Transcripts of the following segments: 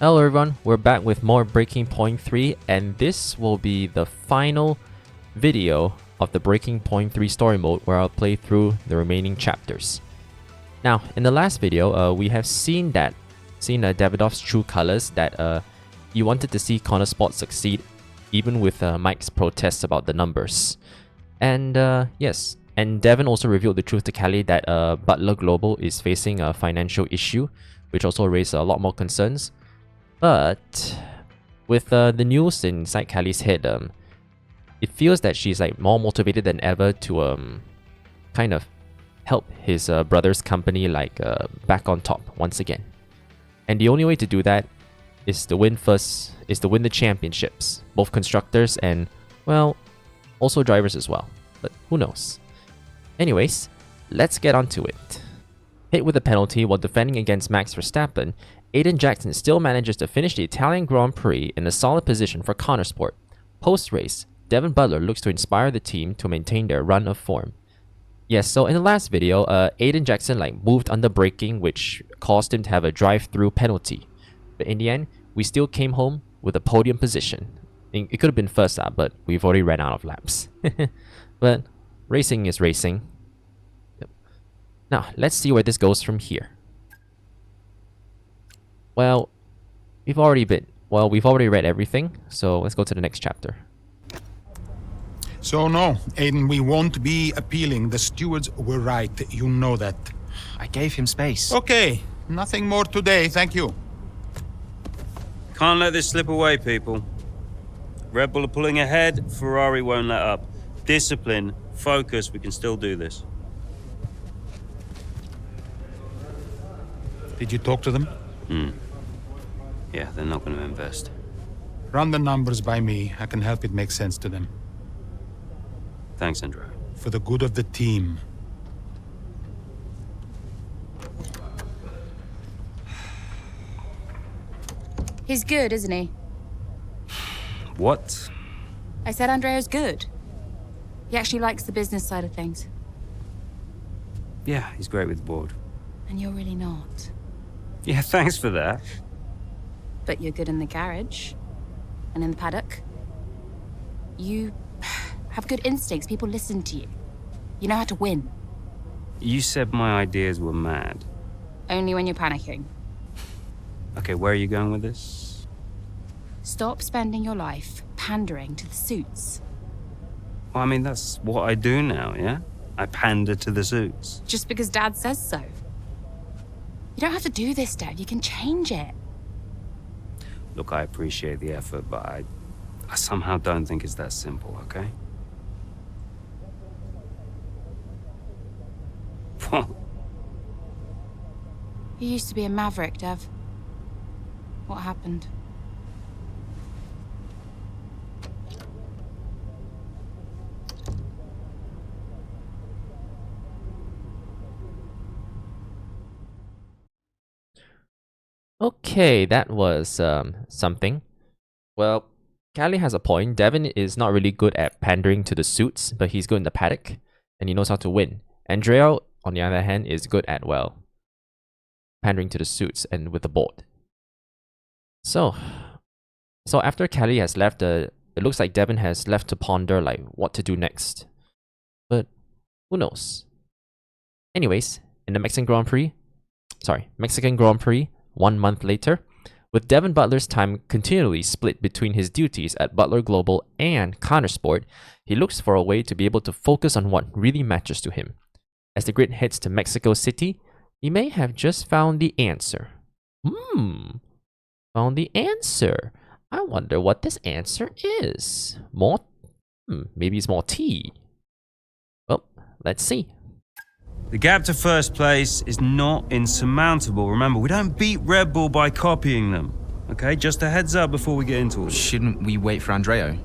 Hello everyone, we're back with more Breaking Point 3 and this will be the final video of the Breaking Point 3 story mode where I'll play through the remaining chapters. Now, in the last video, we have seen Davidoff's true colors, that he wanted to see Konnersport succeed even with Mike's protests about the numbers. And yes, and Devon also revealed the truth to Callie that Butler Global is facing a financial issue, which also raised a lot more concerns. But with the news inside Callie's head, it feels that she's like more motivated than ever to kind of help his brother's company back on top once again. And the only way to do that is to win the championships, both constructors and, well, also drivers as well. But who knows? Anyways, let's get on to it. Hit with a penalty while defending against Max Verstappen, Aiden Jackson still manages to finish the Italian Grand Prix in a solid position for Konnersport. Post-race, Devon Butler looks to inspire the team to maintain their run of form. Yes, so in the last video, Aiden Jackson moved under braking, which caused him to have a drive-through penalty. But in the end, we still came home with a podium position. It could have been first lap, but we've already ran out of laps. But racing is racing. Yep. Now, let's see where this goes from here. Well, we've already read everything, so let's go to the next chapter. So no, Aiden, we won't be appealing. The stewards were right. You know that. I gave him space. Okay, nothing more today, thank you. Can't let this slip away, people. Red Bull are pulling ahead, Ferrari won't let up. Discipline, focus, we can still do this. Did you talk to them? Yeah, they're not going to invest. Run the numbers by me. I can help it make sense to them. Thanks, Andrew. For the good of the team. He's good, isn't he? What? I said Andrea's good. He actually likes the business side of things. Yeah, he's great with the board. And you're really not. Yeah, thanks for that. But you're good in the garage. And in the paddock. You have good instincts. People listen to you. You know how to win. You said my ideas were mad. Only when you're panicking. Okay, where are you going with this? Stop spending your life pandering to the suits. Well, I mean, that's what I do now, yeah? I pander to the suits. Just because Dad says so. You don't have to do this, Dad. You can change it. Look, I appreciate the effort, but I somehow don't think it's that simple, okay? You used to be a maverick, Dev. What happened? Okay, that was something. Well, Callie has a point. Devon is not really good at pandering to the suits, but he's good in the paddock, and he knows how to win. Andrea, on the other hand, is good at, well, pandering to the suits and with the board. So after Callie has left, it looks like Devon has left to ponder what to do next. But who knows? Anyways, in the Mexican Grand Prix, 1 month later, with Devon Butler's time continually split between his duties at Butler Global and Konnersport, he looks for a way to be able to focus on what really matters to him. As the grid heads to Mexico City, he may have just found the answer. Found the answer. I wonder what this answer is. Maybe it's more tea. Well, let's see. The gap to first place is not insurmountable. Remember, we don't beat Red Bull by copying them. Okay, just a heads up before we get into it. Shouldn't we wait for Andrea?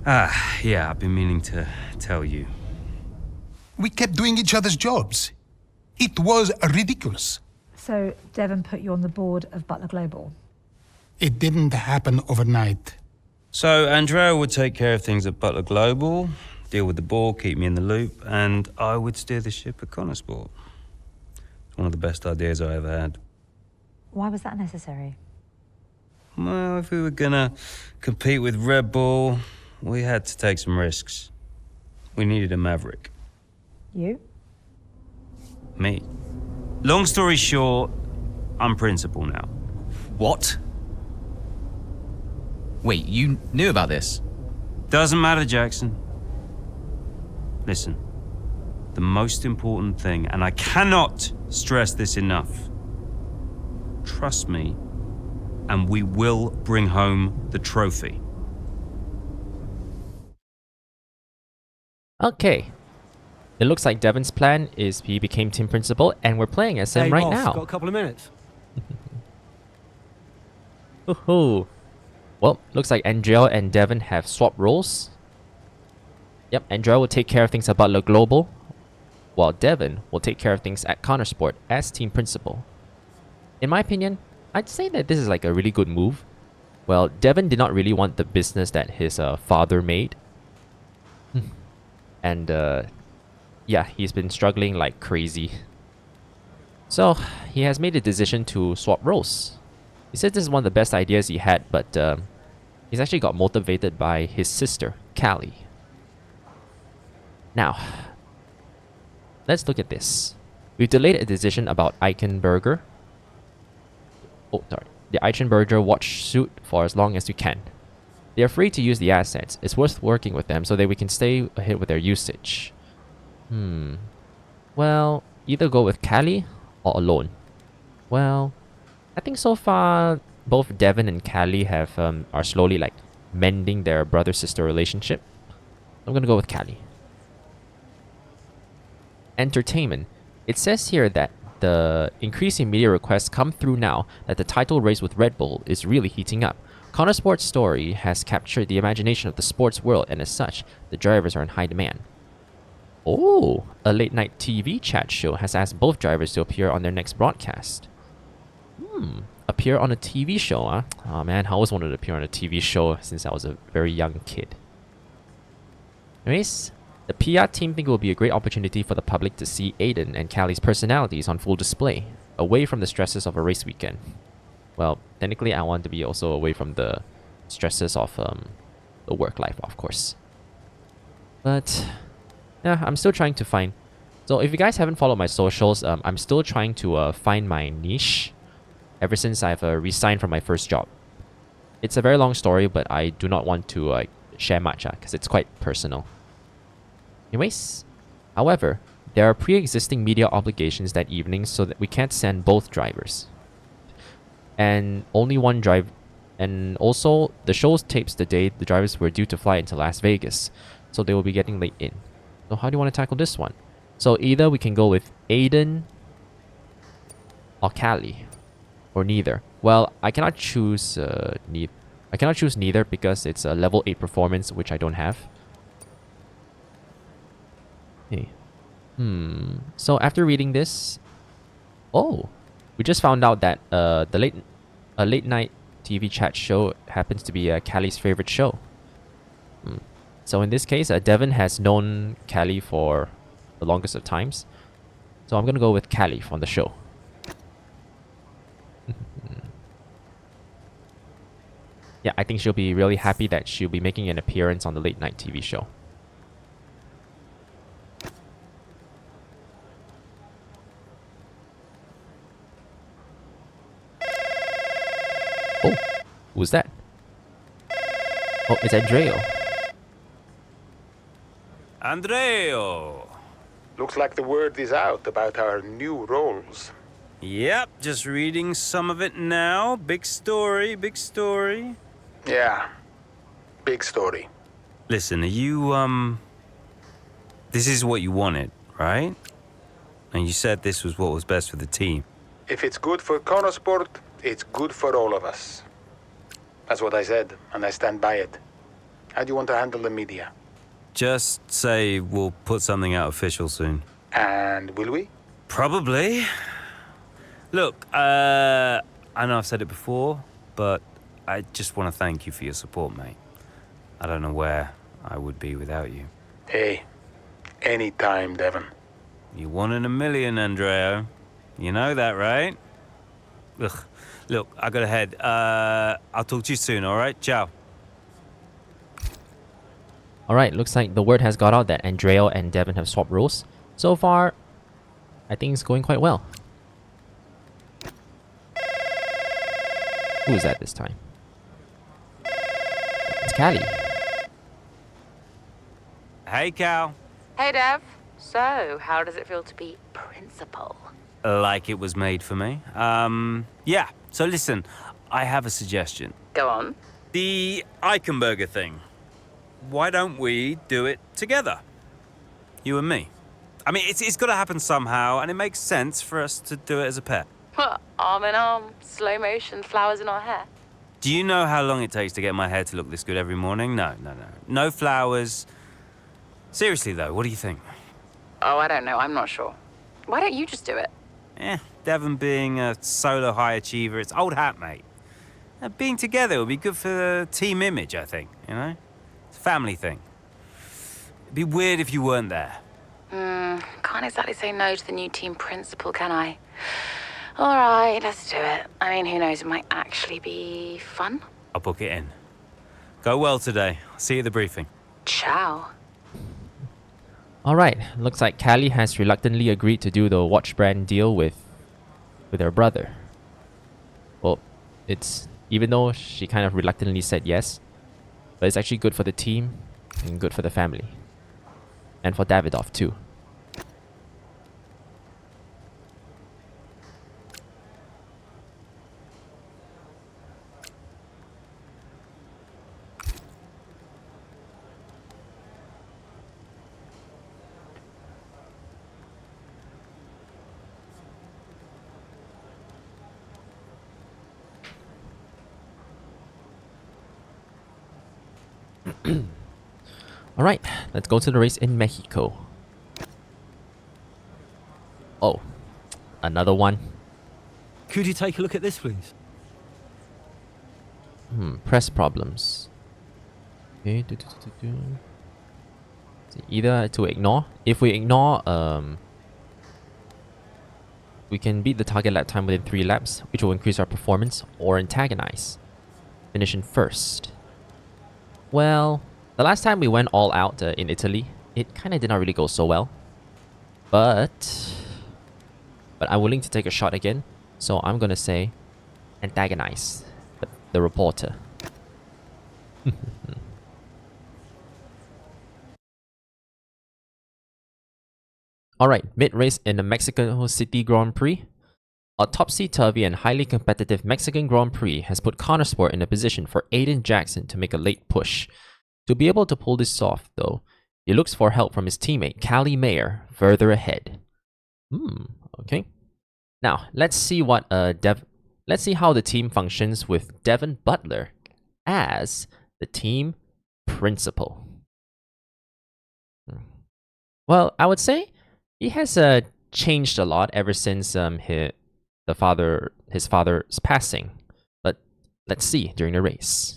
Yeah, I've been meaning to tell you. We kept doing each other's jobs. It was ridiculous. So Devon put you on the board of Butler Global? It didn't happen overnight. So Andrea would take care of things at Butler Global, deal with the ball, keep me in the loop, and I would steer the ship at Konnersport. It's one of the best ideas I ever had. Why was that necessary? well, if we were gonna compete with Red Bull, we had to take some risks. We needed a maverick. You? Me. Long story short, I'm principal now. What? Wait, you knew about this? Doesn't matter, Jackson. Listen, the most important thing, and I cannot stress this enough, trust me, and we will bring home the trophy. Okay. It looks like Devon's plan is he became team principal and we're playing as him right boss, now. Got a couple of minutes. Woohoo. Well, looks like Andrea and Devon have swapped roles. Yep, Andrea will take care of things at Butler Global, while Devon will take care of things at Konnersport as team principal. In my opinion, I'd say that this is like a really good move. Well, Devon did not really want the business that his father made. And yeah, he's been struggling like crazy. So, he has made a decision to swap roles. He said this is one of the best ideas he had, but he's actually got motivated by his sister, Callie. Now, let's look at this. We've delayed a decision about Eichenberger. Oh, sorry. The Eichenberger watch suit for as long as we can. They are free to use the assets. It's worth working with them so that we can stay ahead with their usage. Well, either go with Callie or alone. Well, I think so far both Devon and Callie have are slowly like mending their brother-sister relationship. I'm gonna go with Callie. Entertainment. It says here that the increase in media requests come through now that the title race with Red Bull is really heating up. Konnersport's story has captured the imagination of the sports world, and as such, the drivers are in high demand. Oh, a late-night TV chat show has asked both drivers to appear on their next broadcast. Appear on a TV show, huh? Oh man, I always wanted to appear on a TV show since I was a very young kid. Anyways, the PR team think it will be a great opportunity for the public to see AIDEN and Callie's personalities on full display, away from the stresses of a race weekend. Well, technically I want to be also away from the stresses of the work life, of course. But yeah, I'm still trying to find. So if you guys haven't followed my socials, I'm still trying to find my niche ever since I've resigned from my first job. It's a very long story, but I do not want to share much because it's quite personal. Anyways, however, there are pre-existing media obligations that evening so that we can't send both drivers. And only one drive. And also, the show's tapes the day the drivers were due to fly into Las Vegas, so they will be getting late in. So how do you want to tackle this one? So either we can go with AIDEN or Callie, or neither. Well, I cannot choose neither. I cannot choose neither because it's a level 8 performance, which I don't have. Hey. So after reading this, oh, we just found out that a late night TV chat show happens to be Callie's favorite show. So in this case, Devon has known Callie for the longest of times. So I'm gonna go with Callie from the show. Yeah, I think she'll be really happy that she'll be making an appearance on the late night TV show. Oh, who's that? Oh, it's Andreo. Andreo! Looks like the word is out about our new roles. Yep, just reading some of it now. Big story, big story. Yeah, big story. Listen, are you, this is what you wanted, right? And you said this was what was best for the team. If it's good for Konnersport, it's good for all of us. That's what I said, and I stand by it. How do you want to handle the media? Just say we'll put something out official soon. And will we? Probably. Look, I know I've said it before, but I just want to thank you for your support, mate. I don't know where I would be without you. Hey, anytime, Devon. You 1 in a million, Andreo. You know that, right? Ugh. Look, I gotta head. I'll talk to you soon, all right? Ciao. Alright, looks like the word has got out that Andrea and Devon have swapped roles. So far, I think it's going quite well. Who is that this time? It's Callie. Hey, Cal. Hey, Dev. So, how does it feel to be principal? Like it was made for me. Yeah. So listen, I have a suggestion. Go on. The Eichenberger thing. Why don't we do it together? You and me. I mean, it's got to happen somehow, and it makes sense for us to do it as a pair. Arm in arm, slow motion, flowers in our hair. Do you know how long it takes to get my hair to look this good every morning? No. No flowers. Seriously, though, what do you think? Oh, I don't know. I'm not sure. Why don't you just do it? Devon being a solo high achiever, it's old hat, mate. Being together would be good for the team image, I think, you know? It's a family thing. It'd be weird if you weren't there. Can't exactly say no to the new team principal, can I? All right, let's do it. I mean, who knows? It might actually be fun. I'll book it in. Go well today. See you at the briefing. Ciao. Alright, looks like Callie has reluctantly agreed to do the watch brand deal with her brother. Well, it's... even though she kind of reluctantly said yes, but it's actually good for the team and good for the family. And for Davidoff too. Alright, let's go to the race in Mexico. Oh, another one. Could you take a look at this, please? Press problems. Okay, either to ignore. If we ignore, we can beat the target lap time within 3 laps, which will increase our performance, or antagonize. Finishing first. Well, the last time we went all out in Italy, it kind of did not really go so well. But I'm willing to take a shot again, so I'm gonna say antagonize the reporter. Alright, mid-race in the Mexico City Grand Prix. A topsy-turvy and highly competitive Mexican Grand Prix has put Konnersport in a position for AIDEN Jackson to make a late push. To be able to pull this off, though, he looks for help from his teammate Callie Mayer further ahead. Okay. Now, let's see what let's see how the team functions with Devon Butler as the team principal. Well, I would say he has changed a lot ever since his father's passing. But let's see during the race.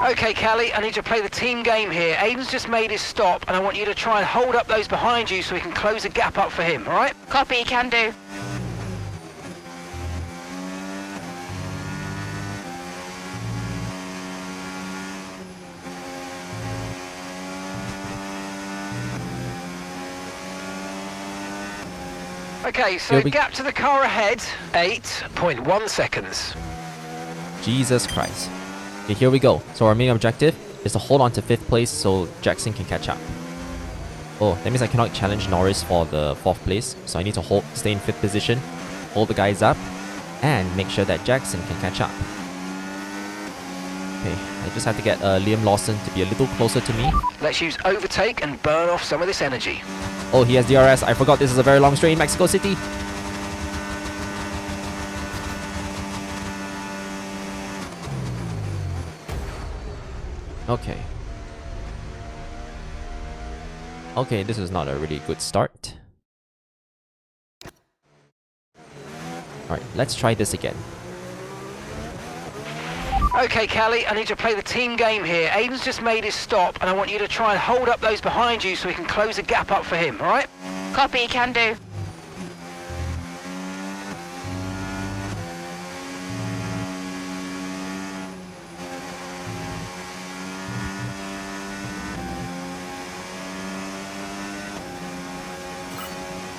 Okay, Callie, I need you to play the team game here. Aiden's just made his stop, and I want you to try and hold up those behind you so we can close the gap up for him, all right? Copy, can do. Okay, so gap to the car ahead, 8.1 seconds. Jesus Christ. Okay, here we go. So our main objective is to hold on to 5th place so Jackson can catch up. Oh, that means I cannot challenge Norris for the 4th place. So I need to stay in 5th position, hold the guys up, and make sure that Jackson can catch up. Okay, I just have to get Liam Lawson to be a little closer to me. Let's use overtake and burn off some of this energy. Oh, he has DRS. I forgot this is a very long straight in Mexico City. Okay. Okay, this is not a really good start. Alright, let's try this again. Okay, Callie, I need you to play the team game here. Aiden's just made his stop, and I want you to try and hold up those behind you so we can close the gap up for him, all right? Copy, can do.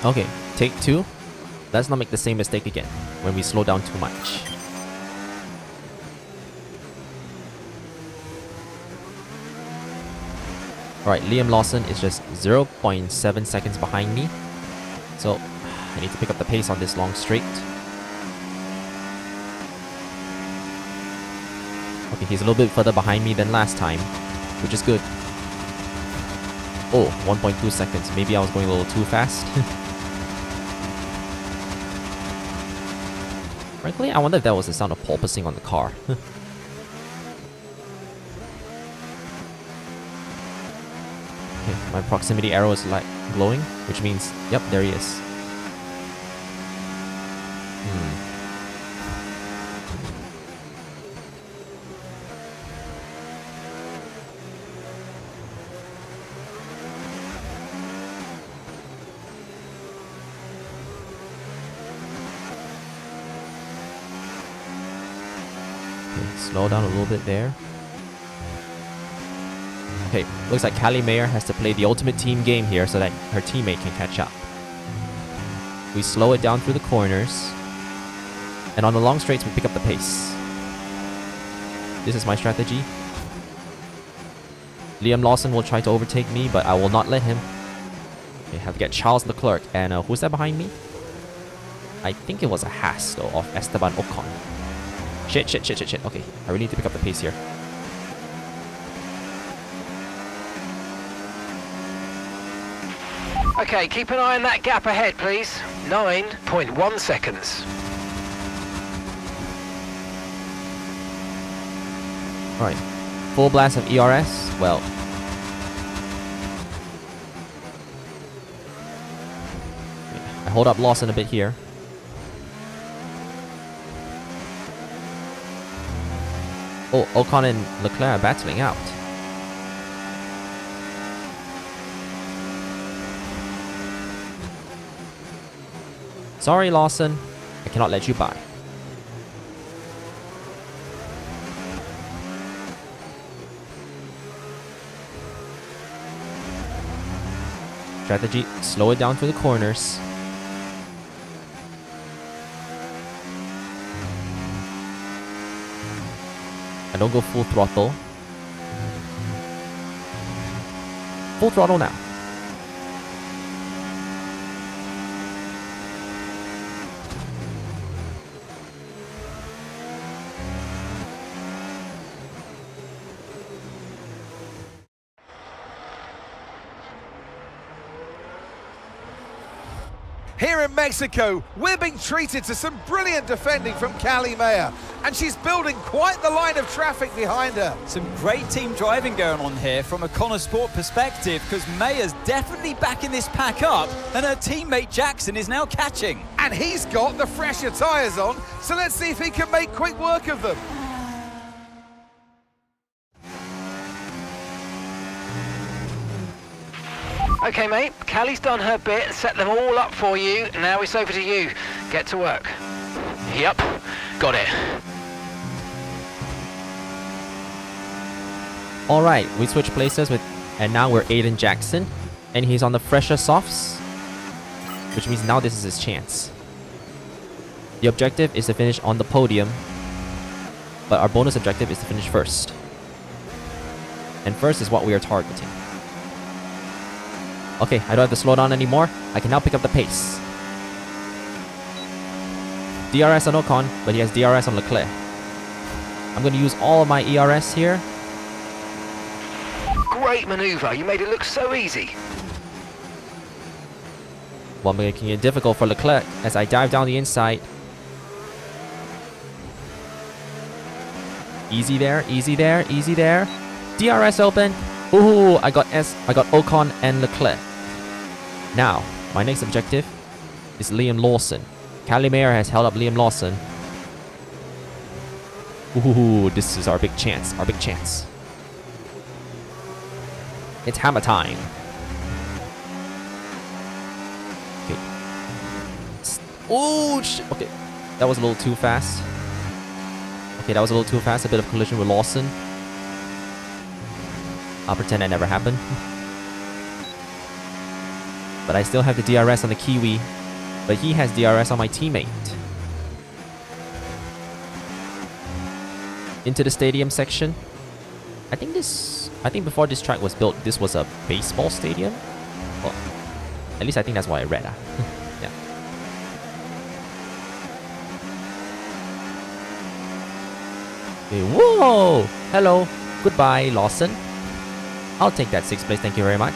Okay, take 2. Let's not make the same mistake again when we slow down too much. Alright, Liam Lawson is just 0.7 seconds behind me. So, I need to pick up the pace on this long straight. Okay, he's a little bit further behind me than last time, which is good. Oh, 1.2 seconds. Maybe I was going a little too fast. Frankly, I wonder if that was the sound of porpoising on the car. Okay, my proximity arrow is like glowing, which means, yep, there he is. Slow down a little bit there. Okay, looks like Callie Mayer has to play the ultimate team game here so that her teammate can catch up. We slow it down through the corners. And on the long straights, we pick up the pace. This is my strategy. Liam Lawson will try to overtake me, but I will not let him. Okay, have to get Charles Leclerc. And who's that behind me? I think it was a Haas, though, of Esteban Ocon. Shit. Okay, I really need to pick up the pace here. Okay, keep an eye on that gap ahead, please. 9.1 seconds. Alright, full blast of ERS. Well, I hold up Lawson a bit here. Oh, Ocon and Leclerc are battling out. Sorry, Lawson. I cannot let you by. Strategy, slow it down through the corners. I don't go full throttle. Full throttle now. Here in Mexico, we're being treated to some brilliant defending from Callie Mayer, and she's building quite the line of traffic behind her. Some great team driving going on here from a Konnersport perspective, because Mayer's definitely backing this pack up, and her teammate Jackson is now catching. And he's got the fresher tyres on, so let's see if he can make quick work of them. Okay, mate, Callie's done her bit and set them all up for you. Now it's over to you. Get to work. Yep, got it. Alright, we switch places with, and now we're Aiden Jackson, and he's on the fresher softs, which means now this is his chance. The objective is to finish on the podium, but our bonus objective is to finish first. And first is what we are targeting. Okay, I don't have to slow down anymore. I can now pick up the pace. DRS on Ocon, but he has DRS on Leclerc. I'm going to use all of my ERS here. Great maneuver. You made it look so easy. While making it difficult for Leclerc as I dive down the inside. Easy there, easy there, easy there. DRS open. Ooh, I got Ocon and Leclerc. Now, my next objective is Liam Lawson. Callie Mayer has held up Liam Lawson. Ooh, this is our big chance, our big chance. It's hammer time. Okay. Oh, shit. Okay, that was a little too fast. Okay, that was a little too fast. A bit of collision with Lawson. I'll pretend that never happened. But I still have the DRS on the Kiwi. But he has DRS on my teammate. Into the stadium section. I think before this track was built, this was a baseball stadium. Well, at least I think that's what I read. Yeah. Okay, whoa! Hello. Goodbye, Lawson. I'll take that 6th place, thank you very much.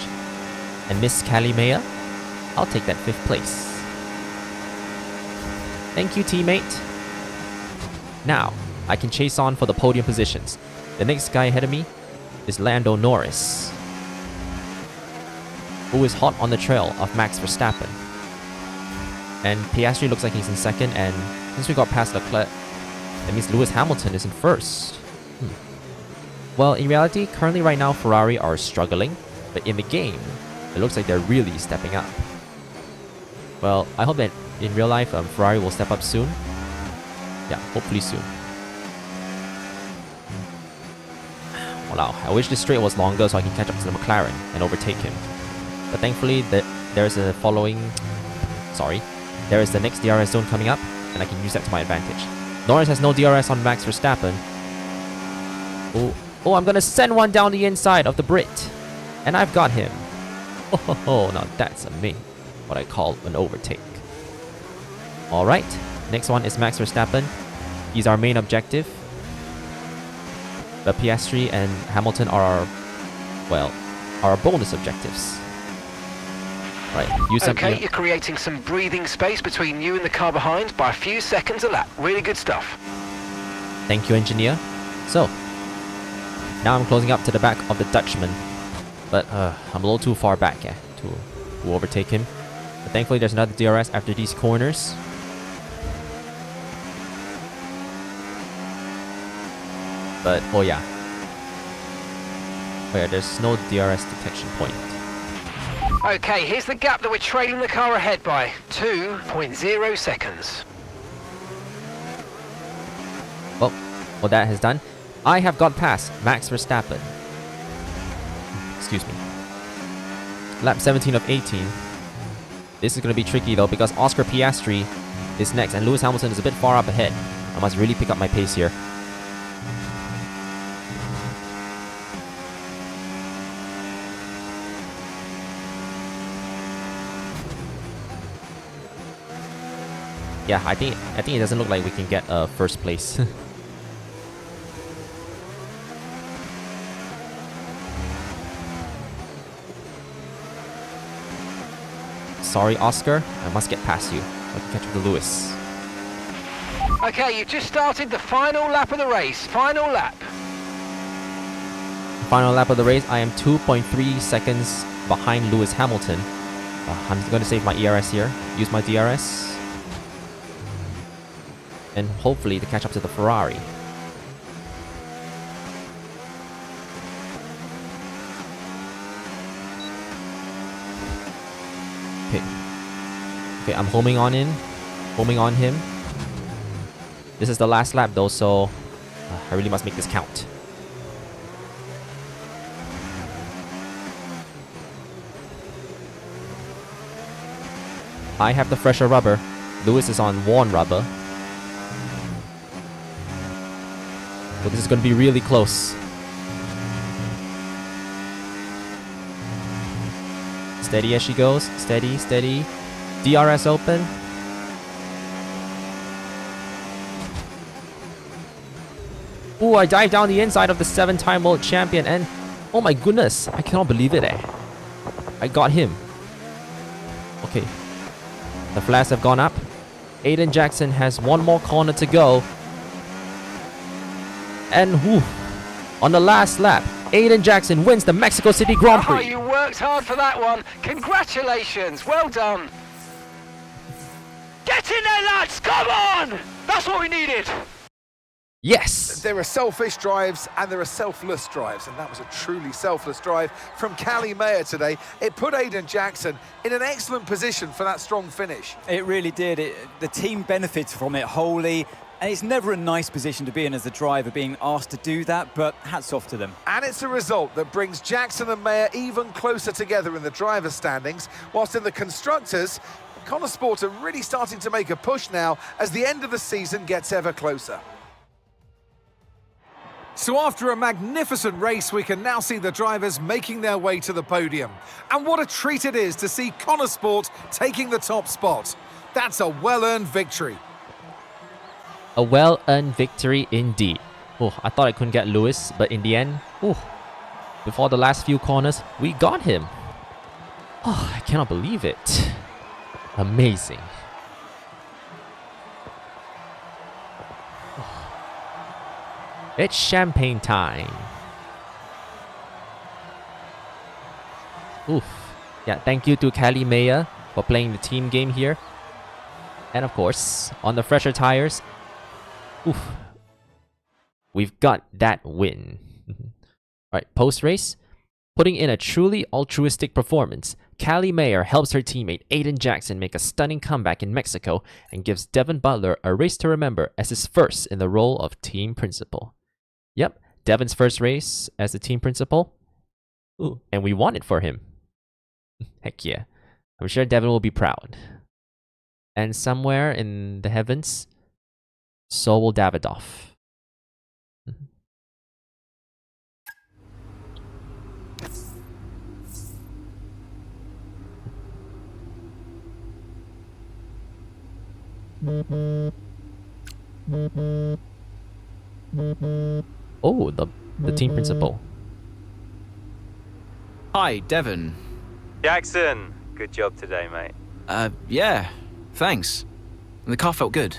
And Miss Callie Mayer, I'll take that 5th place. Thank you, teammate. Now, I can chase on for the podium positions. The next guy ahead of me is Lando Norris, who is hot on the trail of Max Verstappen. And Piastri looks like he's in 2nd, and since we got past Leclerc, that means Lewis Hamilton is in 1st. Well, in reality, currently right now Ferrari are struggling, but in the game, it looks like they're really stepping up. Well, I hope that in real life, Ferrari will step up soon. Yeah, hopefully soon. Wow, I wish this straight was longer so I can catch up to the McLaren and overtake him. But thankfully, there's a there is the next DRS zone coming up, and I can use that to my advantage. Norris has no DRS on Max Verstappen. Oh, I'm gonna send one down the inside of the Brit. And I've got him. Oh, now that's what I call an overtake. Alright, next one is Max Verstappen. He's our main objective. But Piastri and Hamilton are our bonus objectives. Right, okay, you're creating some breathing space between you and the car behind by a few seconds a lap. Really good stuff. Thank you, engineer. So, now I'm closing up to the back of the Dutchman. But I'm a little too far back to overtake him. But thankfully there's another DRS after these corners. But, oh yeah, there's no DRS detection point. Okay, here's the gap that we're trailing the car ahead by. 2.0 seconds. Well, what that has done, I have got past Max Verstappen. Excuse me. Lap 17 of 18. This is going to be tricky though because Oscar Piastri is next and Lewis Hamilton is a bit far up ahead. I must really pick up my pace here. Yeah, I think it doesn't look like we can get first place. Sorry, Oscar. I must get past you. I can catch up to Lewis. Okay, you've just started the final lap of the race. Final lap. Final lap of the race. I am 2.3 seconds behind Lewis Hamilton. I'm going to save my ERS here. Use my DRS. And hopefully to catch up to the Ferrari. Okay, I'm homing on him. This is the last lap though, so I really must make this count. I have the fresher rubber. Lewis is on worn rubber. So this is going to be really close. Steady as she goes. Steady, steady. DRS open. Ooh, I dived down the inside of the 7-time world champion and oh my goodness, I cannot believe it. I got him. Okay. The flags have gone up. Aiden Jackson has one more corner to go. And whew, on the last lap, Aiden Jackson wins the Mexico City Grand Prix. Oh, you worked hard for that one. Congratulations. Well done. Get in there, lads. Come on. That's what we needed. Yes. There are selfish drives and there are selfless drives, and that was a truly selfless drive from Callie Mayer today. It put Aiden Jackson in an excellent position for that strong finish. It really did. The team benefited from it wholly. And it's never a nice position to be in as a driver, being asked to do that, but hats off to them. And it's a result that brings Jackson and Mayer even closer together in the driver's standings, whilst in the constructors, Konnersport are really starting to make a push now as the end of the season gets ever closer. So after a magnificent race, we can now see the drivers making their way to the podium. And what a treat it is to see Konnersport taking the top spot. That's a well-earned victory. A well-earned victory indeed. Oh, I thought I couldn't get Lewis, but in the end, before the last few corners, we got him. Oh, I cannot believe it. Amazing. It's champagne time. Oof. Yeah, thank you to Callie Mayer for playing the team game here. And of course, on the fresher tires, we've got that win. Alright, post-race, putting in a truly altruistic performance, Callie Mayer helps her teammate Aiden Jackson make a stunning comeback in Mexico and gives Devon Butler a race to remember as his first in the role of team principal. Yep, Devon's first race as the team principal. And we won it for him. Heck yeah. I'm sure Devon will be proud. And somewhere in the heavens, so will Davidoff. Oh, the team principal. Hi, Devon. Jackson, good job today, mate. Yeah, thanks. The car felt good.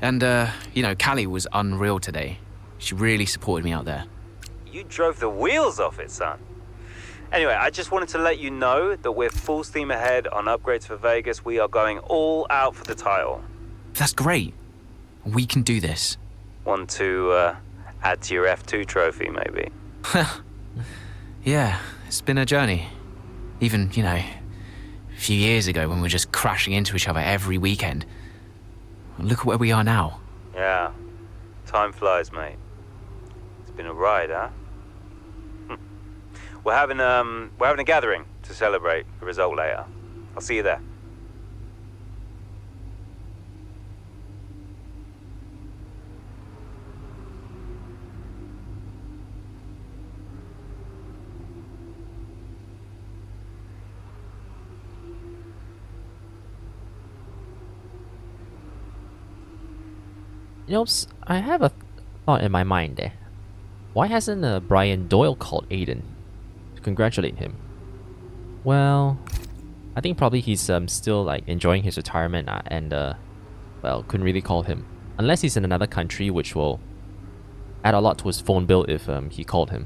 And, you know, Callie was unreal today. She really supported me out there. You drove the wheels off it, son. Anyway, I just wanted to let you know that we're full steam ahead on upgrades for Vegas. We are going all out for the title. That's great. We can do this. Want to add to your F2 trophy, maybe? Yeah, it's been a journey. Even, you know, a few years ago when we were just crashing into each other every weekend. Look at where we are now. Yeah, time flies, mate. It's been a ride, huh? We're having a gathering to celebrate the result later. I'll see you there. You know, I have a thought in my mind there. Why hasn't Brian Doyle called Aiden to congratulate him? Well, I think probably he's still like enjoying his retirement and well, couldn't really call him. Unless he's in another country, which will add a lot to his phone bill if he called him.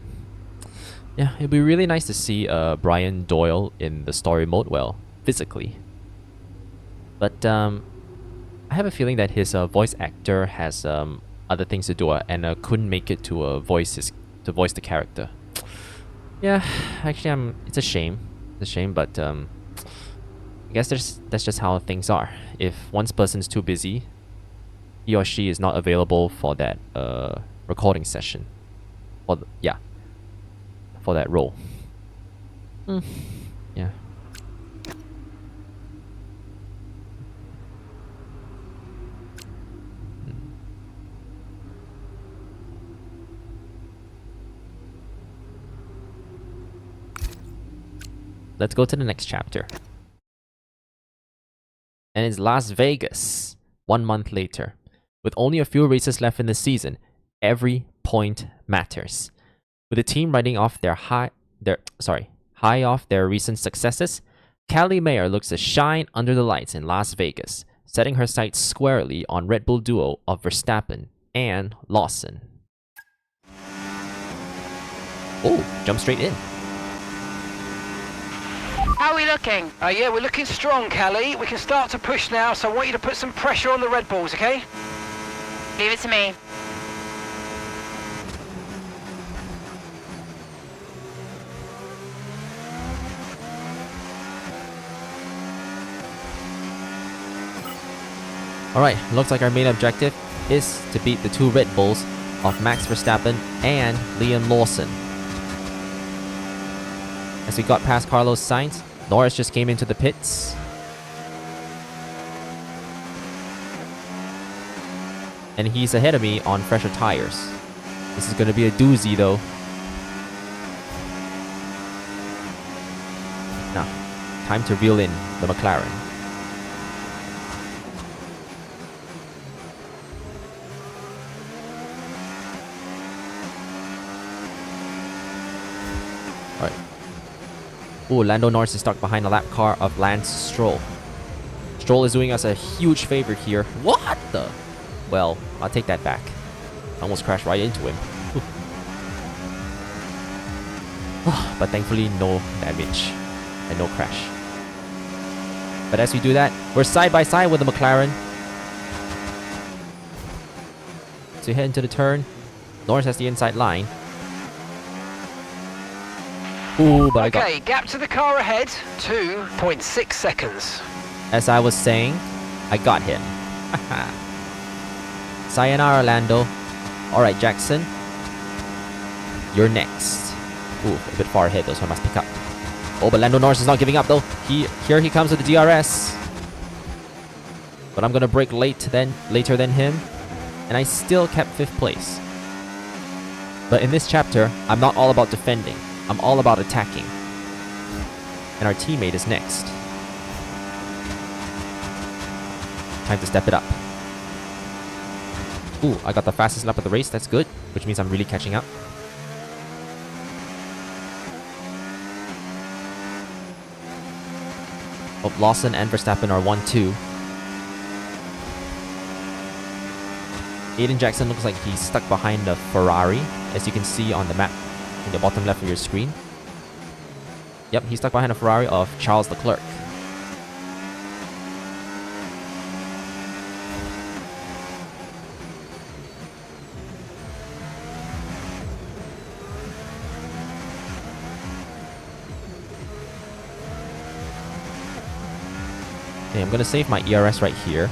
Yeah, it'd be really nice to see Brian Doyle in the story mode, well, physically. But I have a feeling that his voice actor has other things to do and couldn't make it to voice the character. Yeah, actually, it's a shame. It's a shame, but I guess that's just how things are. If one person's too busy, he or she is not available for that recording session, for for that role. Yeah. Let's go to the next chapter. And it's Las Vegas, 1 month later. With only a few races left in the season, every point matters. With the team riding off high off their recent successes, Callie Mayer looks to shine under the lights in Las Vegas, setting her sights squarely on Red Bull duo of Verstappen and Lawson. Oh, jump straight in. How are we looking? Yeah, we're looking strong, Callie. We can start to push now, so I want you to put some pressure on the Red Bulls, okay? Leave it to me. Alright, looks like our main objective is to beat the 2 Red Bulls of Max Verstappen and Liam Lawson. As we got past Carlos Sainz, Norris just came into the pits. And he's ahead of me on fresher tires. This is going to be a doozy though. Now, time to reel in the McLaren. Alright. Ooh, Lando Norris is stuck behind the lap car of Lance Stroll. Stroll is doing us a huge favor here. What the? Well, I'll take that back. I almost crashed right into him. But thankfully, no damage and no crash. But as we do that, we're side by side with the McLaren. So we head into the turn. Norris has the inside line. Ooh, but I got... Okay, gap to the car ahead, 2.6 seconds. As I was saying, I got him. Sayonara, Lando. Alright, Jackson. You're next. Ooh, a bit far ahead though, so I must pick up. Oh, but Lando Norris is not giving up though. Here he comes with the DRS. But I'm gonna brake later than him. And I still kept 5th place. But in this chapter, I'm not all about defending. I'm all about attacking. And our teammate is next. Time to step it up. Ooh, I got the fastest lap of the race. That's good. Which means I'm really catching up. Oh, Lawson and Verstappen are 1-2. Aiden Jackson looks like he's stuck behind a Ferrari, as you can see on the map in the bottom left of your screen. Yep, he's stuck behind a Ferrari of Charles Leclerc. Okay, I'm gonna save my ERS right here.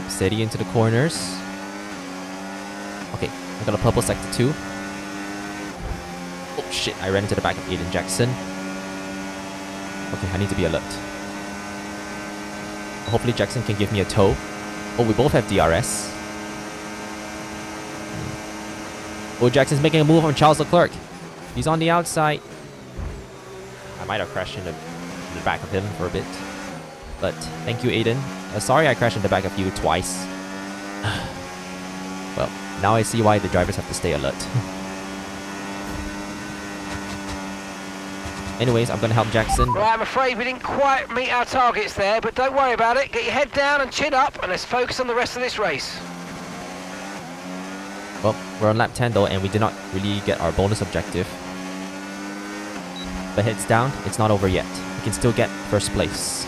Steady into the corners. Okay, I got a purple sector 2. Oh shit, I ran into the back of Aiden Jackson. Okay, I need to be alert. Hopefully Jackson can give me a tow. Oh, we both have DRS. Oh, Jackson's making a move on Charles Leclerc. He's on the outside. I might have crashed in the back of him for a bit. But thank you, Aiden. Sorry I crashed in the back of you twice. Well, now I see why the drivers have to stay alert. Anyways, I'm gonna help Jackson. Right, I'm afraid we didn't quite meet our targets there, but don't worry about it. Get your head down and chin up, and let's focus on the rest of this race. Well, we're on lap 10 though, and we did not really get our bonus objective. But heads down, it's not over yet. We can still get 1st place.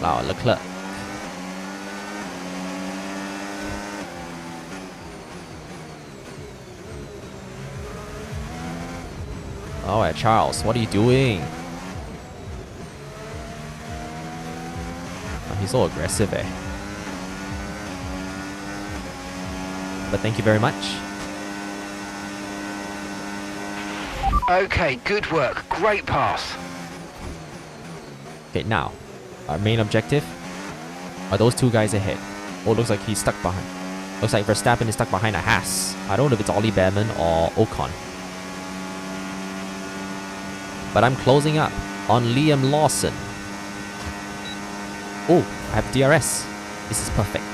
Wow, Leclerc. Alright, Charles, what are you doing? Oh, he's so aggressive, eh? But thank you very much. Okay, good work. Great pass. Okay, now, our main objective are those 2 guys ahead. Oh, looks like he's stuck behind. Looks like Verstappen is stuck behind a Haas. I don't know if it's Ollie Behrman or Ocon. But I'm closing up on Liam Lawson. Oh, I have DRS. This is perfect.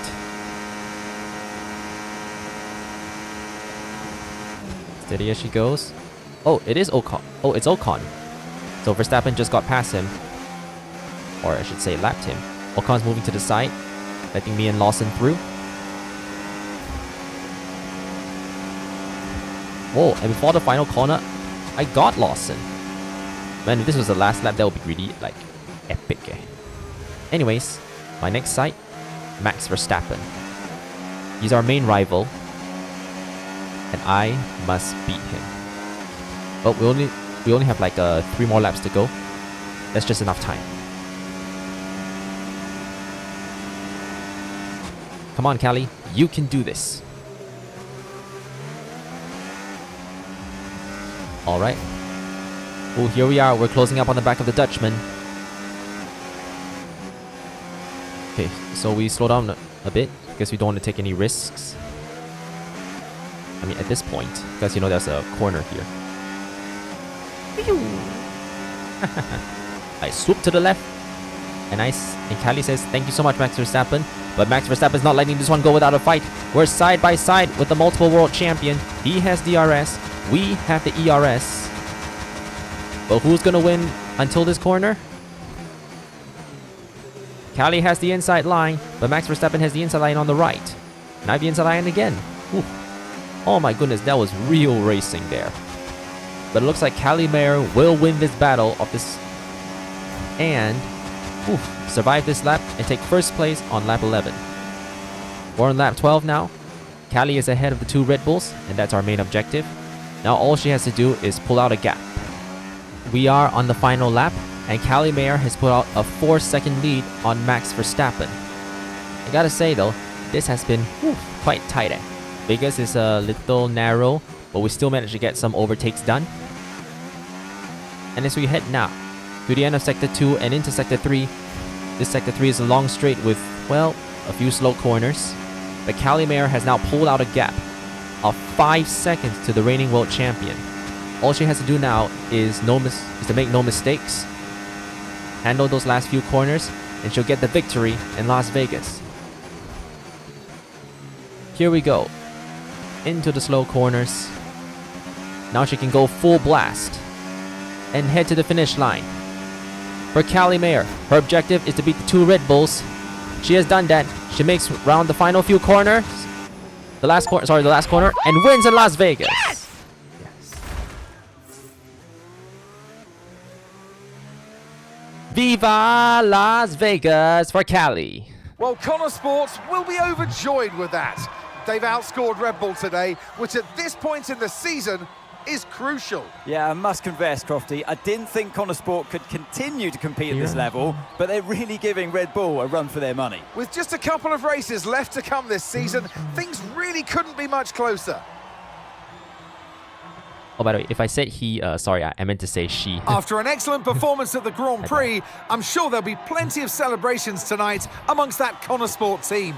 Steady as she goes. Oh, it is Ocon. Oh, it's Ocon. So Verstappen just got past him. Or I should say lapped him. Ocon's moving to the side, letting me and Lawson through. Oh, and before the final corner, I got Lawson. Man, if this was the last lap, that would be really, like, epic. Anyways, my next sight, Max Verstappen. He's our main rival, and I must beat him. But we only have like 3 more laps to go. That's just enough time. Come on, Callie, you can do this. All right. Oh, here we are. We're closing up on the back of the Dutchman. Okay, so we slow down a bit because we don't want to take any risks. I mean, at this point, because you know there's a corner here. I swoop to the left, and Callie says, "Thank you so much, Max Verstappen." But Max Verstappen's not letting this one go without a fight. We're side by side with the multiple world champion. He has DRS. We have the ERS. But who's gonna win until this corner? Callie has the inside line, but Max Verstappen has the inside line on the right. And I have the inside line again. Ooh. Oh my goodness, that was real racing there. But it looks like Callie Mayer will win this battle of this and survive this lap and take first place on lap 11. We're on lap 12 now. Callie is ahead of the 2 Red Bulls, and that's our main objective. Now all she has to do is pull out a gap. We are on the final lap, and Callie Mayer has put out a 4-second lead on Max Verstappen. I gotta say though, this has been quite tight. Vegas is a little narrow, but we still managed to get some overtakes done. And as we head now to the end of Sector 2 and into Sector 3, this Sector 3 is a long straight with, well, a few slow corners. But Callie Mayer has now pulled out a gap of 5 seconds to the reigning world champion. All she has to do now is to make no mistakes, handle those last few corners, and she'll get the victory in Las Vegas. Here we go. Into the slow corners. Now she can go full blast and head to the finish line. For Callie Mayer, her objective is to beat the 2 Red Bulls. She has done that. She makes round the final few corners. The last corner, and wins in Las Vegas. Yes! Viva Las Vegas for Callie. Well, Konnersport will be overjoyed with that. They've outscored Red Bull today, which at this point in the season is crucial. Yeah, I must confess, Crofty, I didn't think Konnersport could continue to compete at this level, but they're really giving Red Bull a run for their money. With just a couple of races left to come this season, things really couldn't be much closer. Oh, by the way, if I said he, sorry, I meant to say she. After an excellent performance at the Grand Prix, I'm sure there'll be plenty of celebrations tonight amongst that Konnersport team.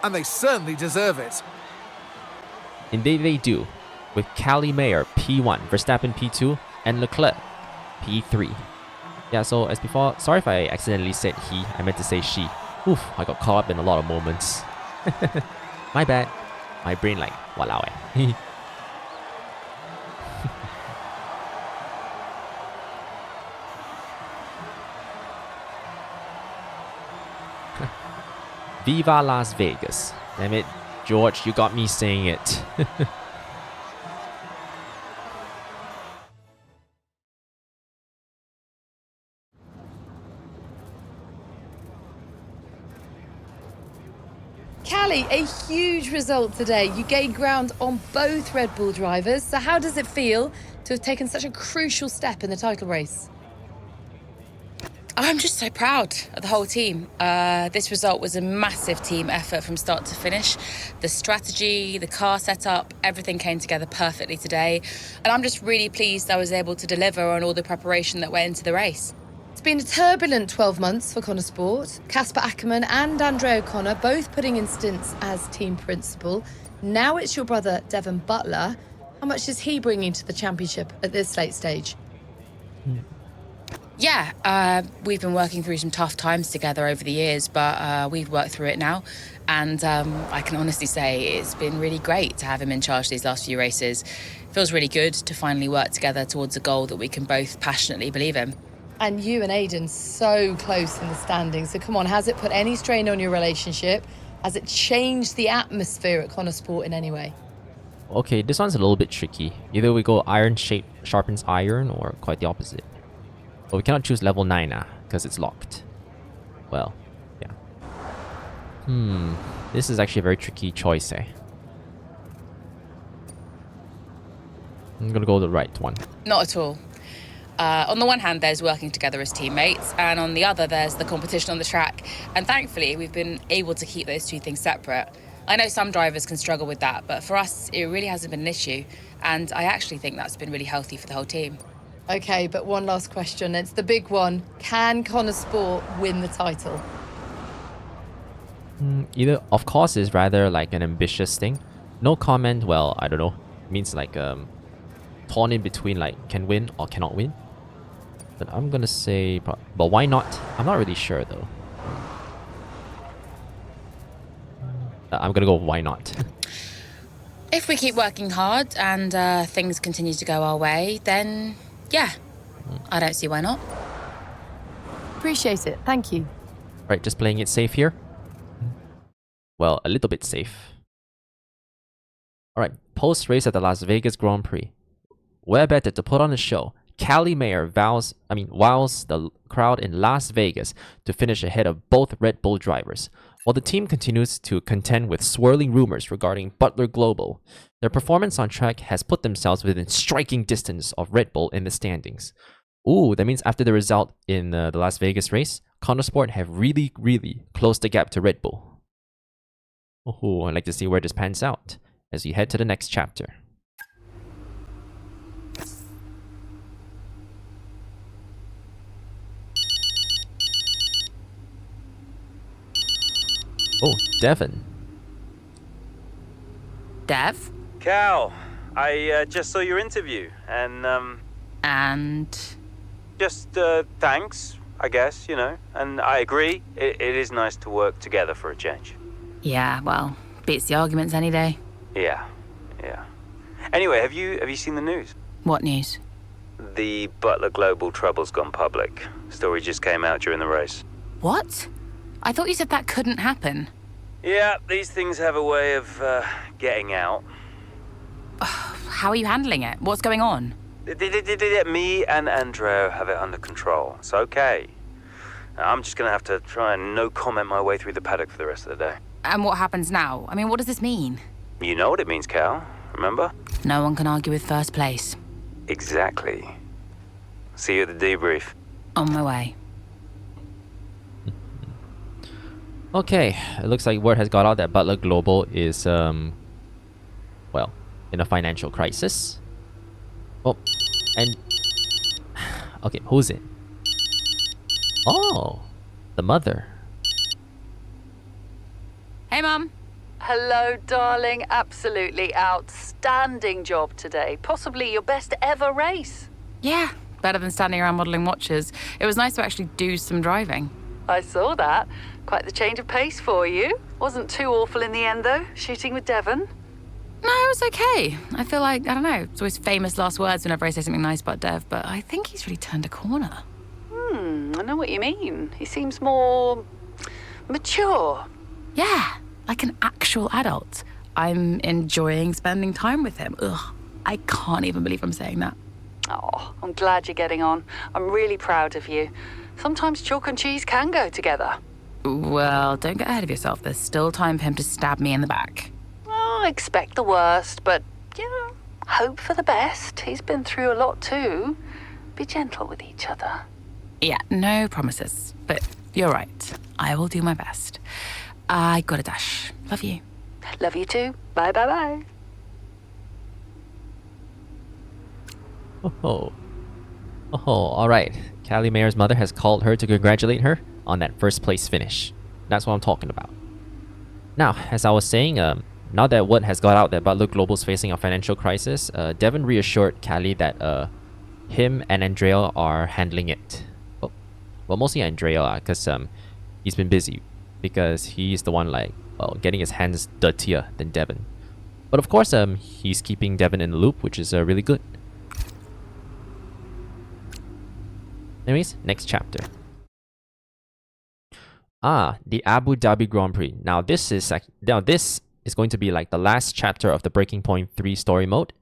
And they certainly deserve it. Indeed they do. With Callie Mayer P1, Verstappen P2, and Leclerc P3. Yeah, so as before, sorry if I accidentally said he, I meant to say she. Oof, I got caught up in a lot of moments. My bad. My brain like, walao eh. Viva Las Vegas. Damn it, George, you got me saying it. Callie, a huge result today. You gained ground on both Red Bull drivers. So how does it feel to have taken such a crucial step in the title race? I'm just so proud of the whole team. This result was a massive team effort from start to finish. The strategy, the car setup, everything came together perfectly today. And I'm just really pleased I was able to deliver on all the preparation that went into the race. It's been a turbulent 12 months for Konnersport. Casper Ackermann and Andre O'Connor both putting in stints as team principal. Now it's your brother, Devon Butler. How much is he bringing to the championship at this late stage? Yeah, we've been working through some tough times together over the years, but we've worked through it now. And I can honestly say it's been really great to have him in charge these last few races. It feels really good to finally work together towards a goal that we can both passionately believe in. And you and Aiden so close in the standings. So come on, has it put any strain on your relationship? Has it changed the atmosphere at Konnersport in any way? Okay, this one's a little bit tricky. Either we go iron sharpens iron or quite the opposite. But we cannot choose level 9 now, because it's locked. Well, yeah. This is actually a very tricky choice, eh? I'm gonna go the right one. Not at all. On the one hand, there's working together as teammates, and on the other, there's the competition on the track. And thankfully, we've been able to keep those two things separate. I know some drivers can struggle with that, but for us, it really hasn't been an issue. And I actually think that's been really healthy for the whole team. Okay, but one last question. It's the big one. Can Konnersport win the title? Either, of course, is rather like an ambitious thing. No comment, well, I don't know. Means like torn in between like can win or cannot win. But I'm gonna say, but why not? I'm not really sure though. I'm gonna go why not. If we keep working hard and things continue to go our way, then yeah, I don't see why not. Appreciate it. Thank you. Right, just playing it safe here. Well, a little bit safe. Alright, post-race at the Las Vegas Grand Prix. Where better to put on a show? Callie Mayer wows the crowd in Las Vegas to finish ahead of both Red Bull drivers. While the team continues to contend with swirling rumors regarding Butler Global, their performance on track has put themselves within striking distance of Red Bull in the standings. Ooh, that means after the result in the Las Vegas race, Konnersport have really closed the gap to Red Bull. Oh, I'd like to see where this pans out as we head to the next chapter. Oh, Devon. Dev? Cal, I just saw your interview, and And? just thanks, I guess, you know. And I agree, it is nice to work together for a change. Yeah, well, beats the arguments any day. Yeah. Anyway, have you seen the news? What news? The Butler Global trouble's gone public. Story just came out during the race. What? I thought you said that couldn't happen. Yeah, these things have a way of getting out. How are you handling it? What's going on? Me and Andreo have it under control. It's okay. I'm just gonna have to try and no comment my way through the paddock for the rest of the day. And what happens now? I mean, what does this mean? You know what it means, Cal. Remember? No one can argue with first place. Exactly. See you at the debrief. On my way. Okay, it looks like word has got out that Butler Global is, well, in a financial crisis. Oh, and... Okay, who's it? Oh, the mother. Hey, Mum. Hello, darling. Absolutely outstanding job today. Possibly your best ever race. Yeah, better than standing around modelling watches. It was nice to actually do some driving. I saw that. Quite the change of pace for you. Wasn't too awful in the end, though, shooting with Devon. No, it was okay. I feel like, I don't know, it's always famous last words whenever I say something nice about Dev, but I think he's really turned a corner. I know what you mean. He seems more mature. Yeah, like an actual adult. I'm enjoying spending time with him. Ugh, I can't even believe I'm saying that. Oh, I'm glad you're getting on. I'm really proud of you. Sometimes chalk and cheese can go together. Well, don't get ahead of yourself. There's still time for him to stab me in the back. Oh, expect the worst, but, you know, hope for the best. He's been through a lot too. Be gentle with each other. Yeah, no promises. But you're right. I will do my best. I gotta dash. Love you. Love you too. Bye, bye, bye. Oh, alright. Callie Mayer's mother has called her to congratulate her on that first place finish. That's what I'm talking about. Now, as I was saying, now that word has got out that Butler Global's facing a financial crisis, Devon reassured Callie that him and Andrea are handling it. Well, mostly Andrea, because he's been busy, because he's the one like, well, getting his hands dirtier than Devon. But of course, he's keeping Devon in the loop, which is really good. Anyways, next chapter. The Abu Dhabi Grand Prix. Now this is going to be like the last chapter of the Breaking Point 3 story mode.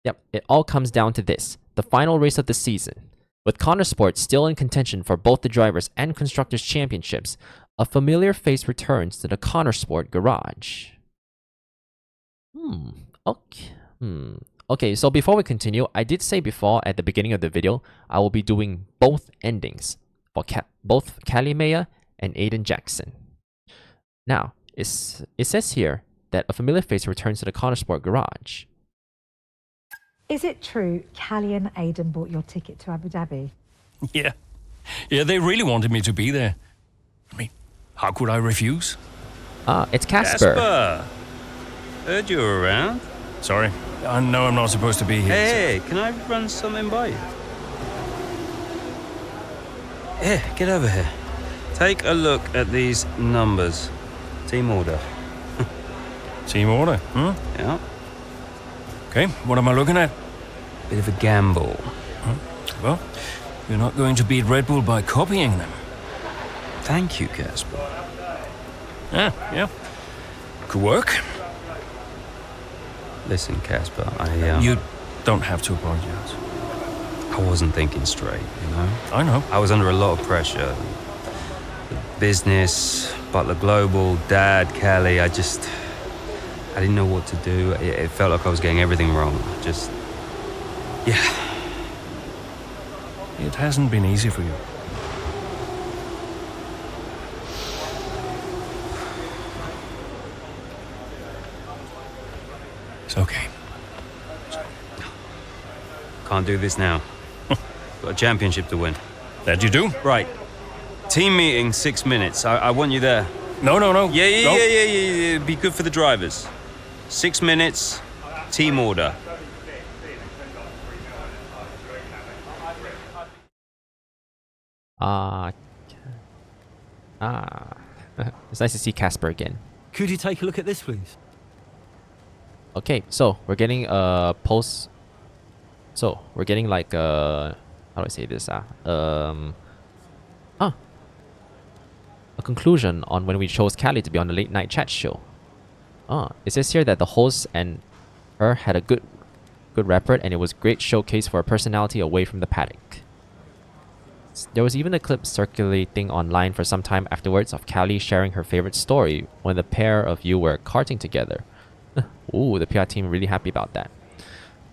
Yep, it all comes down to this. The final race of the season With Konnersport still in contention for both the Drivers and Constructors Championships, a familiar face returns to the Konnersport garage. Okay, so before we continue, I did say before at the beginning of the video, I will be doing both endings for both Callie Maya and Aiden Jackson. Now, it says here that a familiar face returns to the Konnersport garage. Is it true Callie and Aiden bought your ticket to Abu Dhabi? Yeah, they really wanted me to be there. I mean, how could I refuse? It's Casper. Casper! Heard you were around. Sorry, I know I'm not supposed to be here. Hey, can I run something by you? Here, get over here. Take a look at these numbers. Team order. Team order, Yeah. Okay, what am I looking at? Bit of a gamble. Well, you're not going to beat Red Bull by copying them. Thank you, Casper. Yeah. Could work. Listen, Casper, You don't have to apologize. I wasn't thinking straight, you know? I know. I was under a lot of pressure. Business, Butler Global, Dad, Callie, I didn't know what to do. It felt like I was getting everything wrong. Yeah. It hasn't been easy for you. It's okay. Can't do this now. Got a championship to win. That you do? Right. Team meeting, 6 minutes. I want you there. No. Yeah. Be good for the drivers. 6 minutes, team order. It's nice to see Casper again. Could you take a look at this, please? Okay, so we're getting a post. So we're getting like a, how do I say this? A conclusion on when we chose Callie to be on the late night chat show. It says here that the host and her had a good rapport, and it was great showcase for her personality away from the paddock. There was even a clip circulating online for some time afterwards of Callie sharing her favorite story when the pair of you were karting together. Ooh, the PR team really happy about that.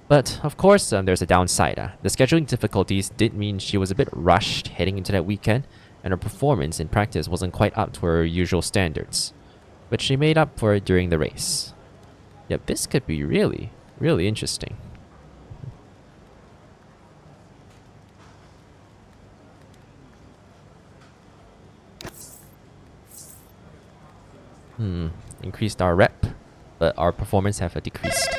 But of course, there's a downside. The scheduling difficulties did mean she was a bit rushed heading into that weekend, and her performance in practice wasn't quite up to her usual standards. But she made up for it during the race. Yep, this could be really, really interesting. Increased our rep, but our performance have decreased.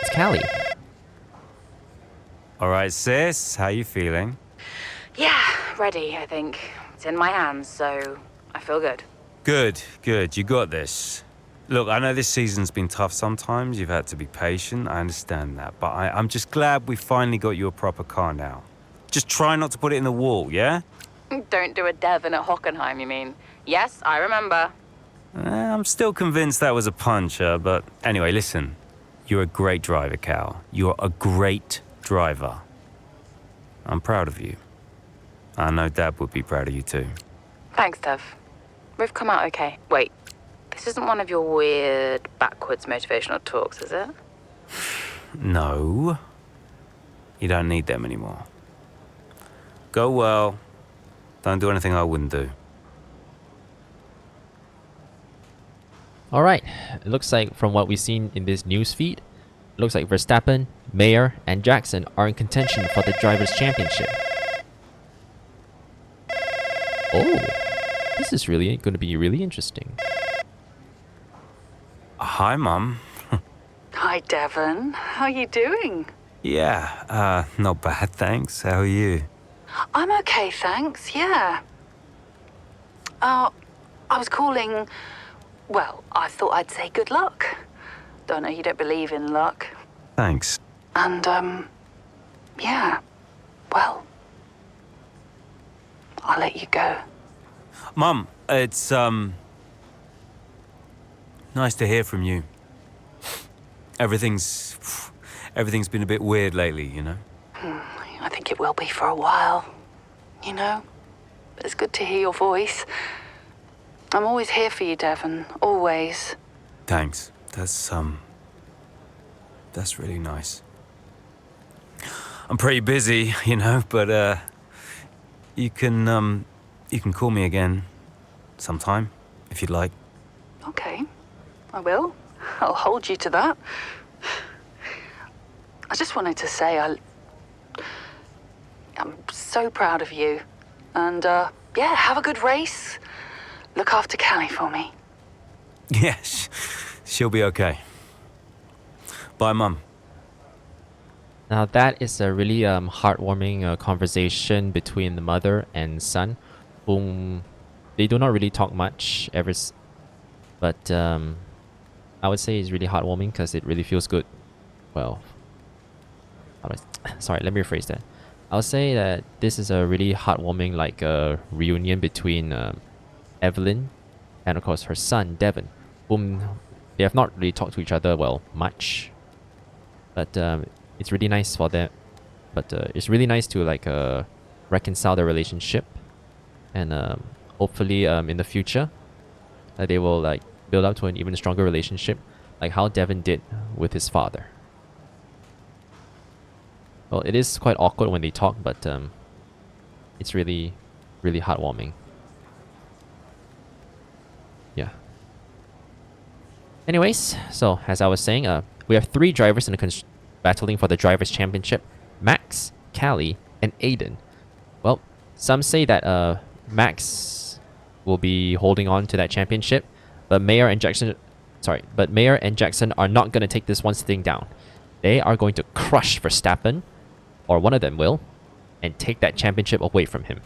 It's Callie. All right, sis, how you feeling? Yeah, ready, I think. It's in my hands, so I feel good. Good. You got this. Look, I know this season's been tough sometimes. You've had to be patient. I understand that. But I'm just glad we finally got you a proper car now. Just try not to put it in the wall, yeah? Don't do a Devon at Hockenheim, you mean? Yes, I remember. I'm still convinced that was a puncher, but anyway, listen. You're a great driver, Cal. You're a great driver. I'm proud of you. I know Dad would be proud of you too. Thanks, Dev. We've come out okay. Wait, this isn't one of your weird, backwards motivational talks, is it? No. You don't need them anymore. Go well. Don't do anything I wouldn't do. Alright, it looks like from what we've seen in this news feed, it looks like Verstappen, Mayer, and Jackson are in contention for the Drivers' Championship. Oh, this is really going to be really interesting. Hi, Mum. Hi, Devon. How are you doing? Yeah, not bad, thanks. How are you? I'm okay, thanks, yeah. I was calling... Well, I thought I'd say good luck. Don't know you don't believe in luck. Thanks. And, yeah. Well, I'll let you go. Mum, it's, nice to hear from you. Everything's everything's been a bit weird lately, you know? I think it will be for a while, you know? But it's good to hear your voice. I'm always here for you, Devon. Always. Thanks. That's really nice. I'm pretty busy, you know, but you can call me again sometime if you'd like. Okay, I will. I'll hold you to that. I just wanted to say I'm so proud of you. And yeah, have a good race. Look after Callie for me. Yes, she'll be okay. Bye, Mum. Now that is a really heartwarming conversation between the mother and son, whom they do not really talk much but I would say it's really heartwarming because it really feels good. Well, sorry, let me rephrase that. I would say that this is a really heartwarming reunion between Evelyn and of course her son Devon, whom they have not really talked to each other much, but it's really nice for them. But it's really nice to reconcile their relationship, and hopefully in the future they will build up to an even stronger relationship, like how Devon did with his father. Well, it is quite awkward when they talk, but it's really, really heartwarming. Yeah. Anyways, so as I was saying, we have 3 drivers battling for the Drivers' Championship: Max, Callie, and Aiden. Well, some say that Max will be holding on to that championship, but Mayer and Jackson are not going to take this one sitting down. They are going to crush Verstappen, or one of them will, and take that championship away from him.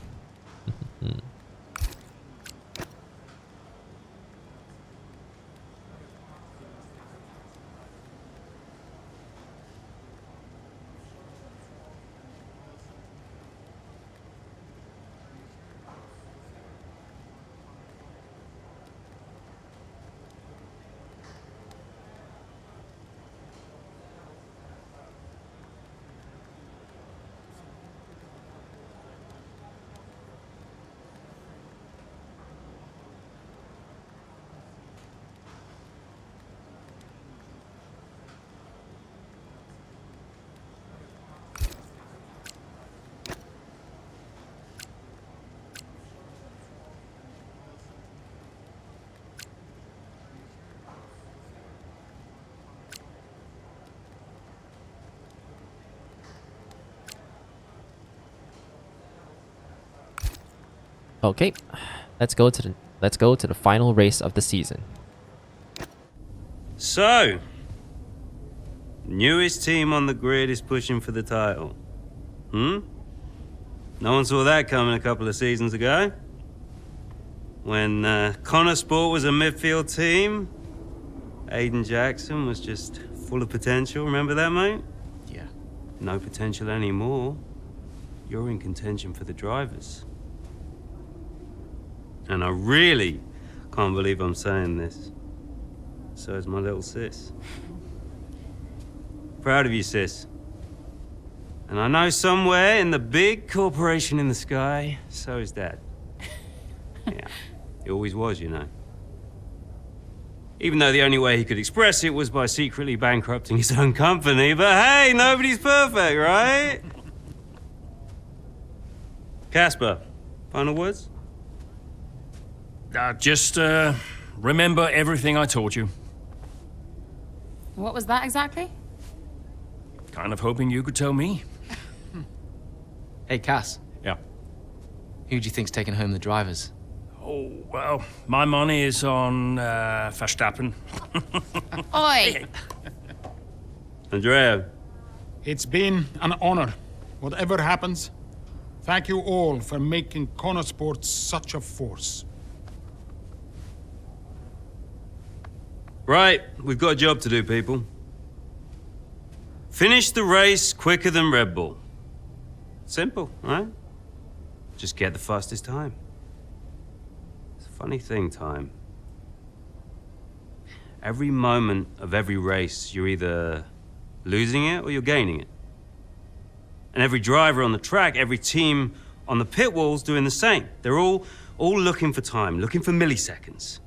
Okay, let's go to the final race of the season. So, newest team on the grid is pushing for the title. No one saw that coming a couple of seasons ago. When Konnersport was a midfield team, Aiden Jackson was just full of potential. Remember that, mate? Yeah. No potential anymore. You're in contention for the drivers. And I really can't believe I'm saying this. So is my little sis. Proud of you, sis. And I know somewhere in the big corporation in the sky, so is Dad. Yeah, he always was, you know. Even though the only way he could express it was by secretly bankrupting his own company. But hey, nobody's perfect, right? Casper, final words? Just remember everything I taught you. What was that exactly? Kind of hoping you could tell me. Hey, Cass. Yeah. Who do you think's taking home the drivers? Oh, well, my money is on Verstappen. Oi! Andrea. It's been an honor. Whatever happens, thank you all for making Konnersport such a force. Right, we've got a job to do, people. Finish the race quicker than Red Bull. Simple, right? Just get the fastest time. It's a funny thing, time. Every moment of every race, you're either losing it or you're gaining it. And every driver on the track, every team on the pit wall's doing the same. They're all looking for time, looking for milliseconds.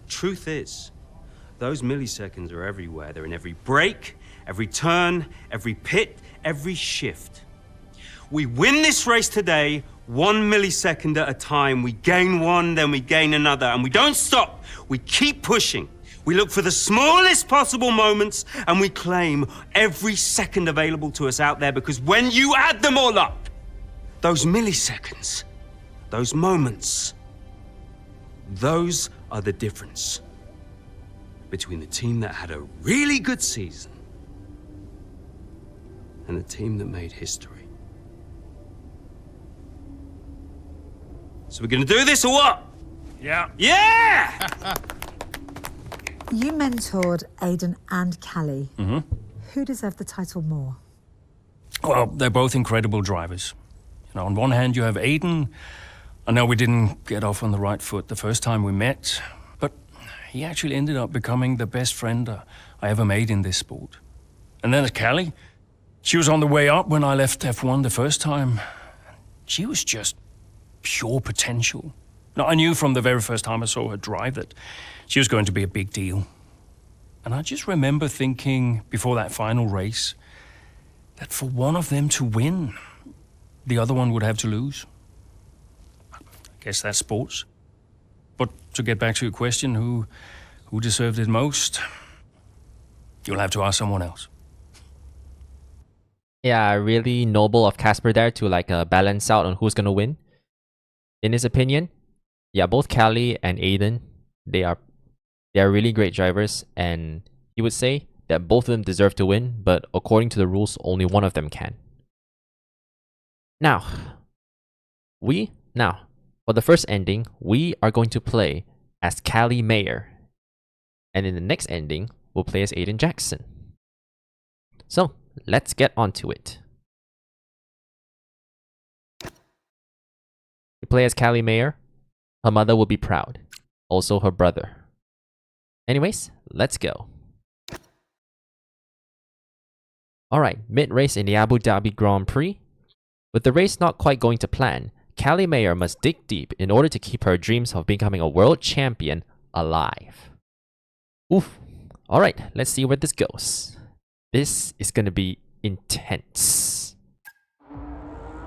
Truth is, those milliseconds are everywhere. They're in every brake, every turn, every pit, every shift. We win this race today 1 millisecond at a time. We gain one, then we gain another, and we don't stop. We keep pushing. We look for the smallest possible moments, and we claim every second available to us out there, because when you add them all up, those milliseconds, those moments, those are the difference between the team that had a really good season and the team that made history. So we're gonna do this or what? Yeah. Yeah! You mentored Aiden and Callie. Mm-hmm. Who deserved the title more? Well, they're both incredible drivers. You know, on one hand, you have Aiden. I know we didn't get off on the right foot the first time we met, but he actually ended up becoming the best friend I ever made in this sport. And then there's Callie. She was on the way up when I left F1 the first time. She was just pure potential. Now, I knew from the very first time I saw her drive that she was going to be a big deal. And I just remember thinking before that final race that for one of them to win, the other one would have to lose. I guess that's sports. But to get back to your question, who deserved it most? You'll have to ask someone else. Yeah, really noble of Casper there to balance out on who's gonna win. In his opinion, yeah, both Callie and Aiden, they are really great drivers, and he would say that both of them deserve to win, but according to the rules, only one of them can. Now, for the first ending, we are going to play as Callie Mayer, and in the next ending, we'll play as Aiden Jackson. So, let's get on to it. We play as Callie Mayer. Her mother will be proud. Also her brother. Anyways, let's go. Alright, mid-race in the Abu Dhabi Grand Prix. With the race not quite going to plan, Callie Mayer must dig deep in order to keep her dreams of becoming a world champion alive. Oof. Alright, let's see where this goes. This is gonna be intense.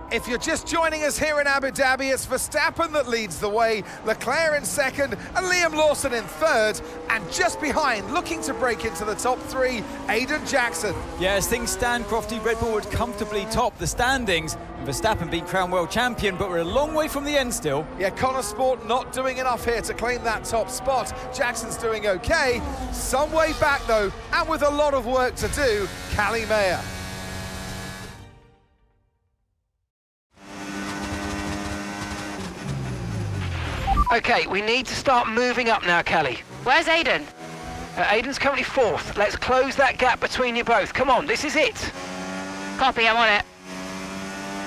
If you're just joining us here in Abu Dhabi, it's Verstappen that leads the way, Leclerc in second, and Liam Lawson in third. And just behind, looking to break into the top three, Aiden Jackson. Yeah, as things stand, Crofty, Red Bull would comfortably top the standings. And Verstappen being crowned world champion, but we're a long way from the end still. Yeah, Konnersport not doing enough here to claim that top spot. Jackson's doing okay. Some way back though, and with a lot of work to do, Callie Mayer. Okay, we need to start moving up now, Callie. Where's Aiden? Aiden's currently fourth. Let's close that gap between you both. Come on, this is it. Copy, I'm on it.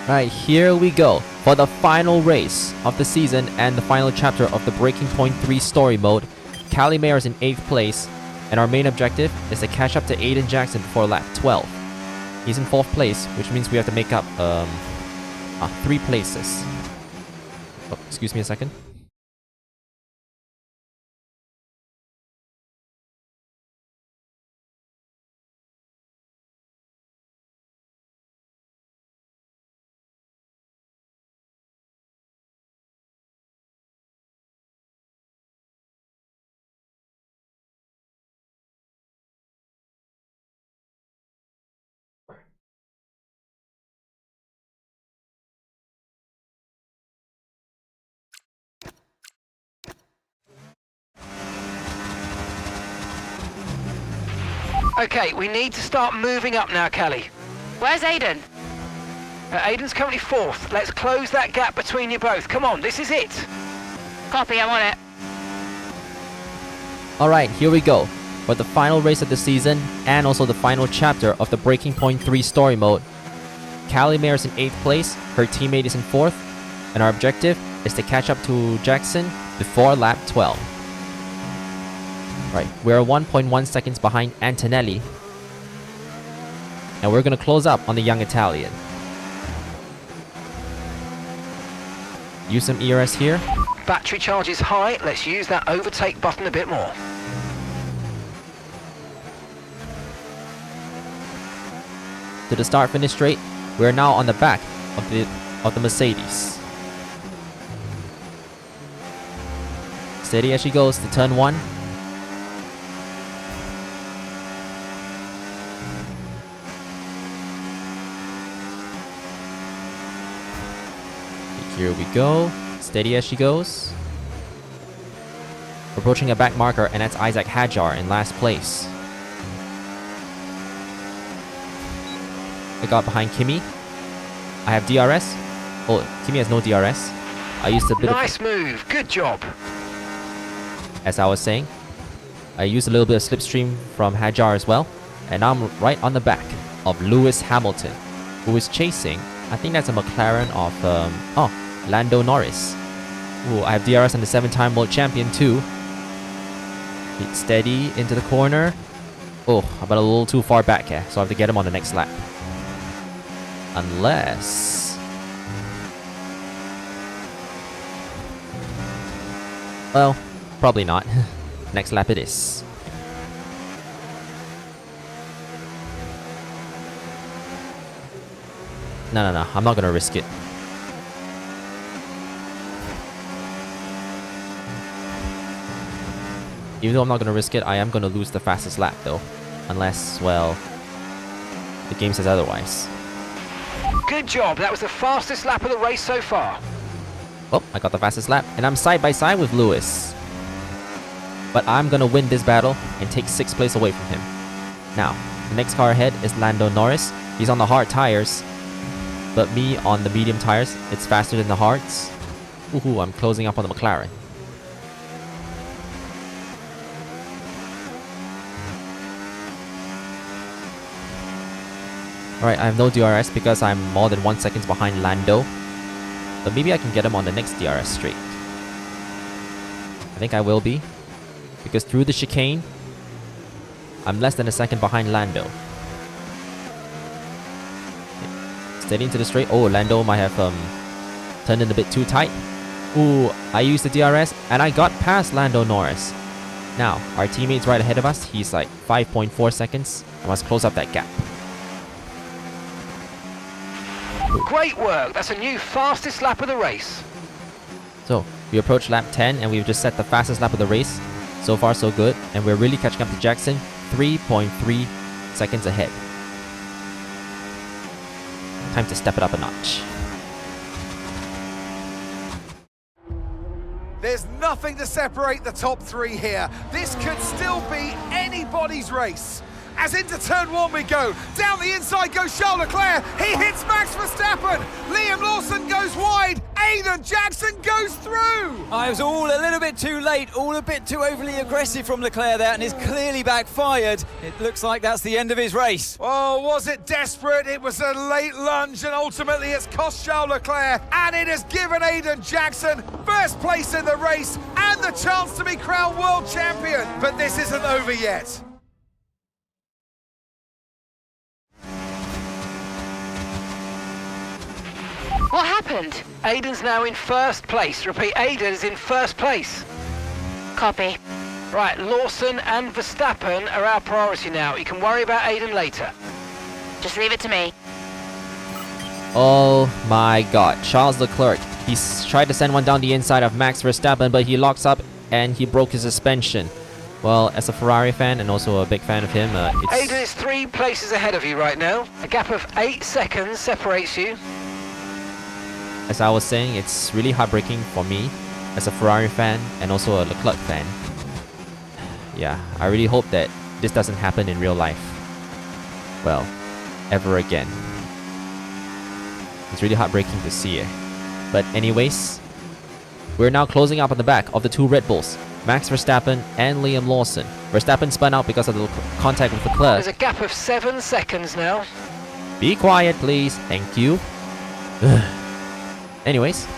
Alright, here we go for the final race of the season and the final chapter of the Breaking Point 3 story mode. Callie Mayer is in 8th place, and our main objective is to catch up to Aiden Jackson before lap 12. He's in 4th place, which means we have to make up 3 places. Oh, excuse me a second. Okay, we need to start moving up now, Callie. Where's Aiden? Aiden's currently fourth. Let's close that gap between you both. Come on, this is it. Copy, I'm on it. Alright, here we go for the final race of the season and also the final chapter of the Breaking Point 3 story mode. Callie Mayer is in 8th place, her teammate is in 4th, and our objective is to catch up to Jackson before lap 12. Right, we're 1.1 seconds behind Antonelli. And we're going to close up on the young Italian. Use some ERS here. Battery charge is high. Let's use that overtake button a bit more. To the start-finish straight, we're now on the back of the Mercedes. Steady as she goes to turn 1. Here we go. Steady as she goes. Approaching a back marker, and that's Isaac Hajar in last place. I got behind Kimi. I have DRS. Oh, Kimi has no DRS. I used a bit nice move. Good job. As I was saying, I used a little bit of slipstream from Hajar as well. And I'm right on the back of Lewis Hamilton, who is chasing, I think that's a McLaren of, Lando Norris. Ooh, I have DRS on the 7-time world champion too. Hit steady into the corner. Oh, I'm a little too far back here, so I have to get him on the next lap. Unless... well, probably not. Next lap it is. No, I'm not gonna risk it. Even though I'm not gonna risk it, I am gonna lose the fastest lap though. Unless, well, the game says otherwise. Good job, that was the fastest lap of the race so far. Oh, I got the fastest lap, and I'm side by side with Lewis. But I'm gonna win this battle and take 6th place away from him. Now, the next car ahead is Lando Norris. He's on the hard tires, but me on the medium tires. It's faster than the hards. Woohoo, I'm closing up on the McLaren. Alright, I have no DRS because I'm more than 1 second behind Lando. But maybe I can get him on the next DRS straight. I think I will be. Because through the chicane, I'm less than a second behind Lando. Steady into the straight. Oh, Lando might have turned in a bit too tight. Ooh, I used the DRS and I got past Lando Norris. Now, our teammate's right ahead of us. He's like 5.4 seconds. I must close up that gap. Great work. That's a new fastest lap of the race. So, we approach lap 10 and we've just set the fastest lap of the race. So far, so good. And we're really catching up to Jackson. 3.3 seconds ahead. Time to step it up a notch. There's nothing to separate the top 3 here. This could still be anybody's race. As into turn 1 we go. Down the inside goes Charles Leclerc. He hits Max Verstappen. Liam Lawson goes wide. AIDEN Jackson goes through. I was all a little bit too late, all a bit too overly aggressive from Leclerc there, and it's clearly backfired. It looks like that's the end of his race. Oh, was it desperate? It was a late lunge, and ultimately it's cost Charles Leclerc, and it has given AIDEN Jackson first place in the race and the chance to be crowned world champion. But this isn't over yet. What happened? AIDEN's now in first place. Repeat, AIDEN is in first place. Copy. Right, Lawson and Verstappen are our priority now. You can worry about AIDEN later. Just leave it to me. Oh my god, Charles Leclerc. He's tried to send one down the inside of Max Verstappen, but he locks up and he broke his suspension. Well, as a Ferrari fan and also a big fan of him, AIDEN is 3 places ahead of you right now. A gap of 8 seconds separates you. As I was saying, it's really heartbreaking for me as a Ferrari fan and also a Leclerc fan. Yeah, I really hope that this doesn't happen in real life. Well, ever again. It's really heartbreaking to see it. But anyways, we're now closing up on the back of the 2 Red Bulls, Max Verstappen and Liam Lawson. Verstappen spun out because of the contact with Leclerc. There's a gap of 7 seconds now. Be quiet, please. Thank you. Anyways,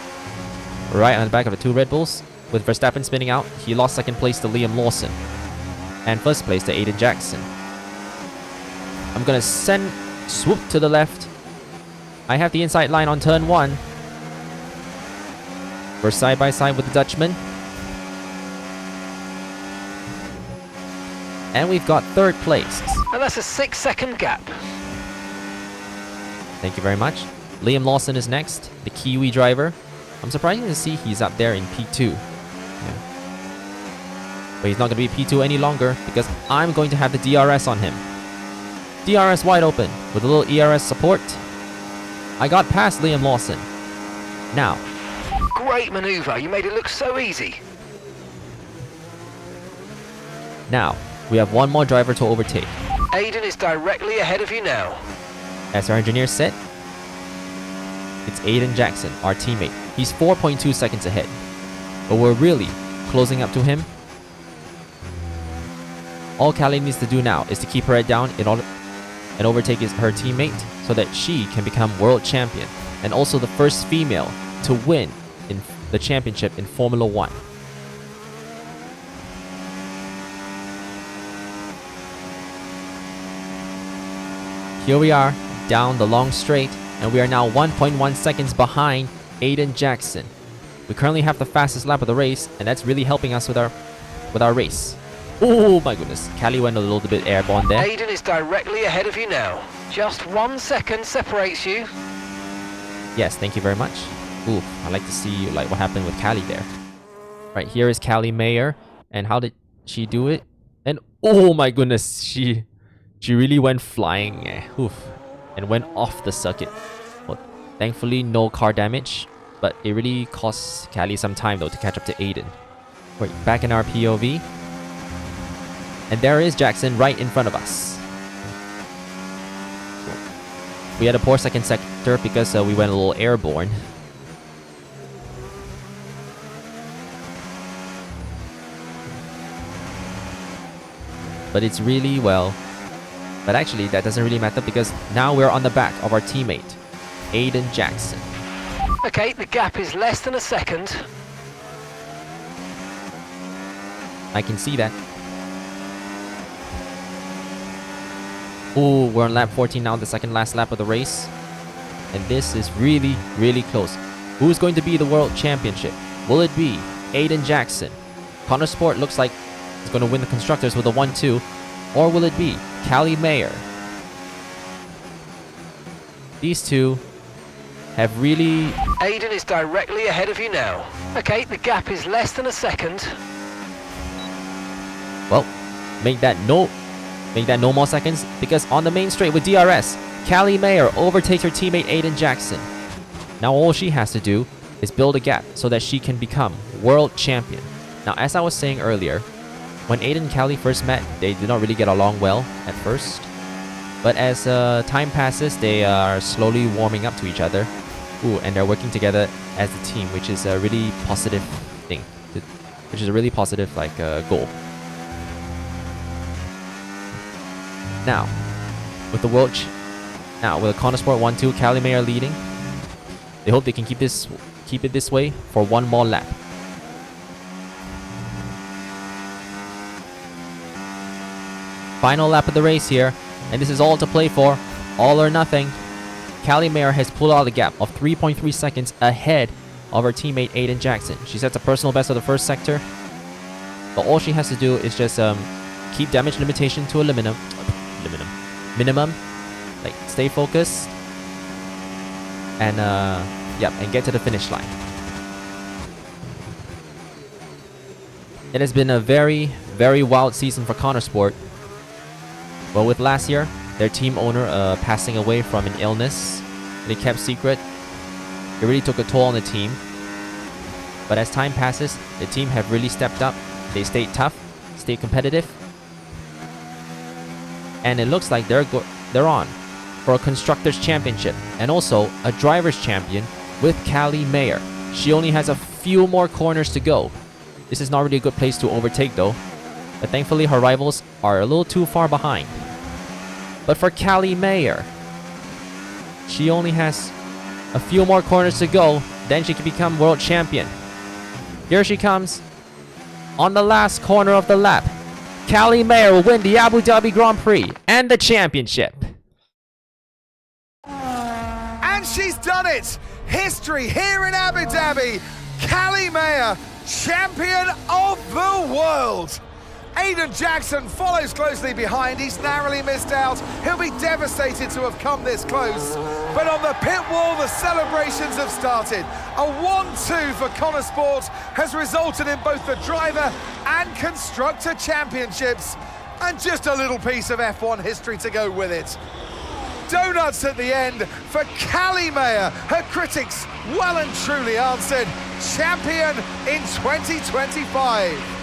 right on the back of the 2 Red Bulls, with Verstappen spinning out, he lost 2nd place to Liam Lawson, and 1st place to AIDEN Jackson. I'm gonna send swoop to the left. I have the inside line on turn 1. We're side by side with the Dutchman. And we've got 3rd place. And that's a 6-second gap. Thank you very much. Liam Lawson is next, the Kiwi driver. I'm surprised to see he's up there in P2. Yeah. But he's not going to be P2 any longer because I'm going to have the DRS on him. DRS wide open with a little ERS support. I got past Liam Lawson. Now. Great maneuver. You made it look so easy. Now, we have one more driver to overtake. Aiden is directly ahead of you now. As our engineer said, it's Aiden Jackson, our teammate. He's 4.2 seconds ahead. But we're really closing up to him. All Callie needs to do now is to keep her head down in order and overtake her teammate so that she can become world champion and also the first female to win in the championship in Formula 1. Here we are down the long straight and we are now 1.1 seconds behind Aiden Jackson. We currently have the fastest lap of the race and that's really helping us with our race. Oh my goodness, Callie went a little bit airborne there. Aiden is directly ahead of you now. Just 1 second separates you. Yes, thank you very much. Ooh, I'd like to see like what happened with Callie there. Right, here is Callie Mayer. And how did she do it? And oh my goodness, she really went flying. Oof, and went off the circuit. Well, thankfully no car damage. But it really cost Callie some time though to catch up to Aiden. Right, back in our POV. And there is Jackson right in front of us. We had a poor second sector because we went a little airborne. But it's really well. But actually that doesn't really matter because now we're on the back of our teammate, Aiden Jackson. Okay, the gap is less than a second. I can see that. Ooh, we're on lap 14 now, the second last lap of the race. And this is really, really close. Who's going to be the world championship? Will it be Aiden Jackson? Konnersport looks like it's going to win the Constructors with a 1-2. Or will it be Callie Mayer? These two have really... Aiden is directly ahead of you now. Okay, the gap is less than a second. Well, make that no more seconds because on the main straight with DRS, Callie Mayer overtakes her teammate Aiden Jackson. Now all she has to do is build a gap so that she can become world champion. Now as I was saying earlier, when Aiden and Callie first met, they did not really get along well at first. But as time passes, they are slowly warming up to each other. Ooh, and they're working together as a team, which is a really positive thing. Which is a really positive goal. Now, with the with the Konnersport 1-2, Callie Mayer leading. They hope they can keep it this way for one more lap. Final lap of the race here, and this is all to play for, all or nothing. Callie Mayer has pulled out a gap of 3.3 seconds ahead of her teammate Aiden Jackson. She sets a personal best of the first sector, but all she has to do is just keep damage limitation to a minimum, like stay focused, and and get to the finish line. It has been a very, very wild season for Konnersport. Well, with last year, their team owner passing away from an illness they kept secret, it really took a toll on the team. But as time passes, the team have really stepped up. They stayed tough, stayed competitive, and it looks like they're on for a Constructors Championship and also a Drivers Champion with Callie Mayer. She only has a few more corners to go. This is not really a good place to overtake though, but thankfully her rivals are a little too far behind. But for Callie Mayer, she only has a few more corners to go, then she can become world champion. Here she comes on the last corner of the lap. Callie Mayer will win the Abu Dhabi Grand Prix and the championship. she's done it! History here in Abu Dhabi. Callie Mayer, champion of the world. Aiden Jackson follows closely behind. He's narrowly missed out. He'll be devastated to have come this close. But on the pit wall, the celebrations have started. A 1-2 for Konnersport has resulted in both the driver and constructor championships, and just a little piece of F1 history to go with it. Donuts at the end for Callie Mayer. Her critics well and truly answered. Champion in 2025.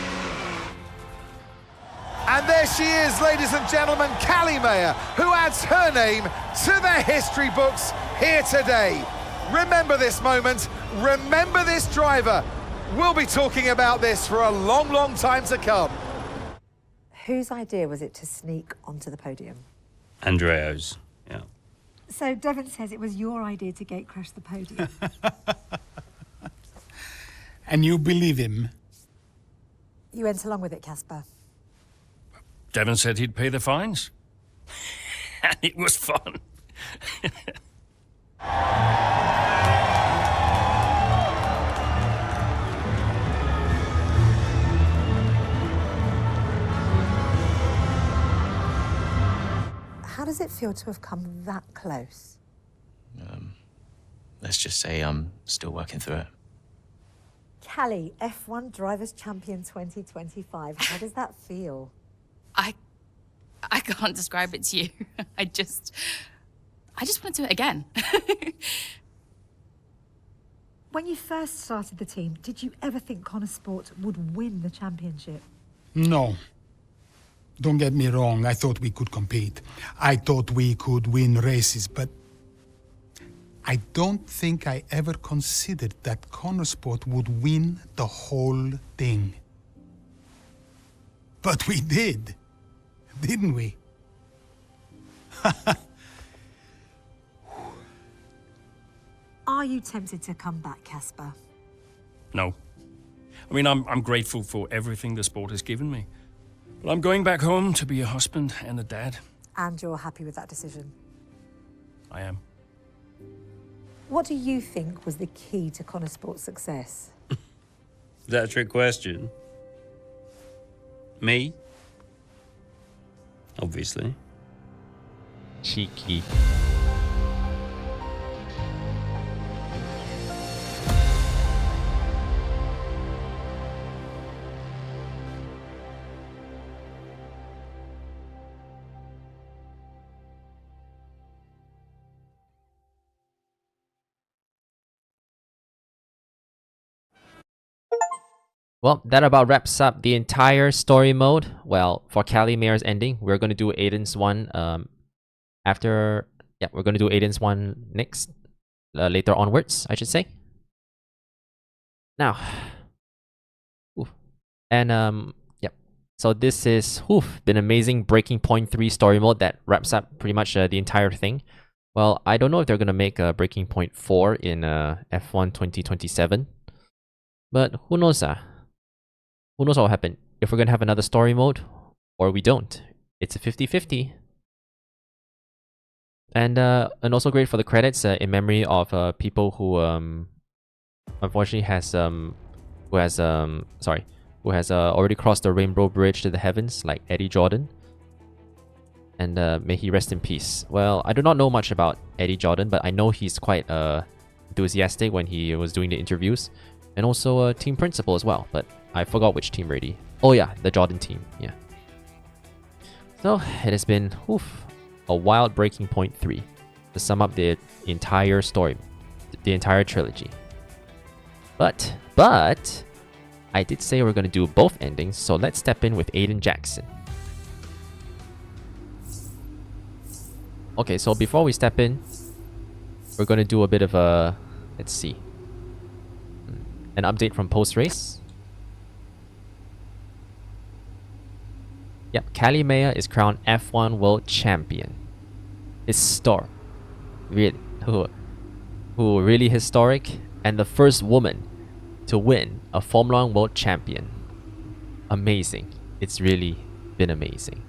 And there she is, ladies and gentlemen, Callie Mayer, who adds her name to the history books here today. Remember this moment, remember this driver. We'll be talking about this for a long, long time to come. Whose idea was it to sneak onto the podium? Andreo's, yeah. So Devon says it was your idea to gate crash the podium. And you believe him? You went along with it, Casper. Devon said he'd pay the fines. And it was fun. How does it feel to have come that close? Let's just say I'm still working through it. Callie, F1 Drivers Champion 2025. How does that feel? I can't describe it to you. I just want to do it again. When you first started the team, did you ever think Konnersport would win the championship? No. Don't get me wrong, I thought we could compete. I thought we could win races, but I don't think I ever considered that Konnersport would win the whole thing. But we did, didn't we? Are you tempted to come back, Casper? No. I mean, I'm grateful for everything the sport has given me. But I'm going back home to be a husband and a dad. And you're happy with that decision? I am. What do you think was the key to Konnersport's success? Is that a trick question? Me? Obviously. Cheeky. Well, that about wraps up the entire story mode. Well, for Callie Mayer's ending, we're going to do Aiden's one after... Yeah, we're going to do Aiden's one next. Later onwards, I should say. Now. Oof. And, yep. So this is, been amazing Breaking Point 3 story mode that wraps up pretty much the entire thing. Well, I don't know if they're going to make a Breaking Point 4 in F1 2027. But who knows, Who knows what will happen? If we're going to have another story mode, or we don't. It's a 50-50. And also great for the credits in memory of people who unfortunately has already crossed the rainbow bridge to the heavens, like Eddie Jordan. And may he rest in peace. Well, I do not know much about Eddie Jordan, but I know he's quite enthusiastic when he was doing the interviews. And also a team principal as well, but I forgot which team already. Oh yeah, the Jordan team, yeah. So, it has been, a wild Breaking Point 3 to sum up the entire story, the entire trilogy. But, I did say we're going to do both endings, so let's step in with Aiden Jackson. Okay, so before we step in, we're going to do a bit of a, let's see, an update from post-race. Yep, Callie Mayer is crowned F1 World Champion. Historic. Really. Who really historic. And the first woman to win a Formula 1 World Champion. Amazing. It's really been amazing.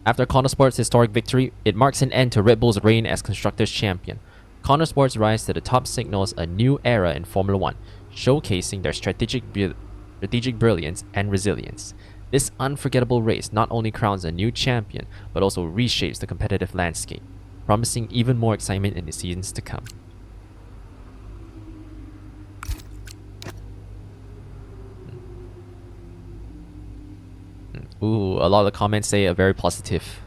After Konnersport's historic victory, it marks an end to Red Bull's reign as Constructors' champion. Konnersport's rise to the top signals a new era in Formula 1, showcasing their strategic brilliance and resilience. This unforgettable race not only crowns a new champion, but also reshapes the competitive landscape, promising even more excitement in the seasons to come. Ooh, a lot of the comments say a very positive.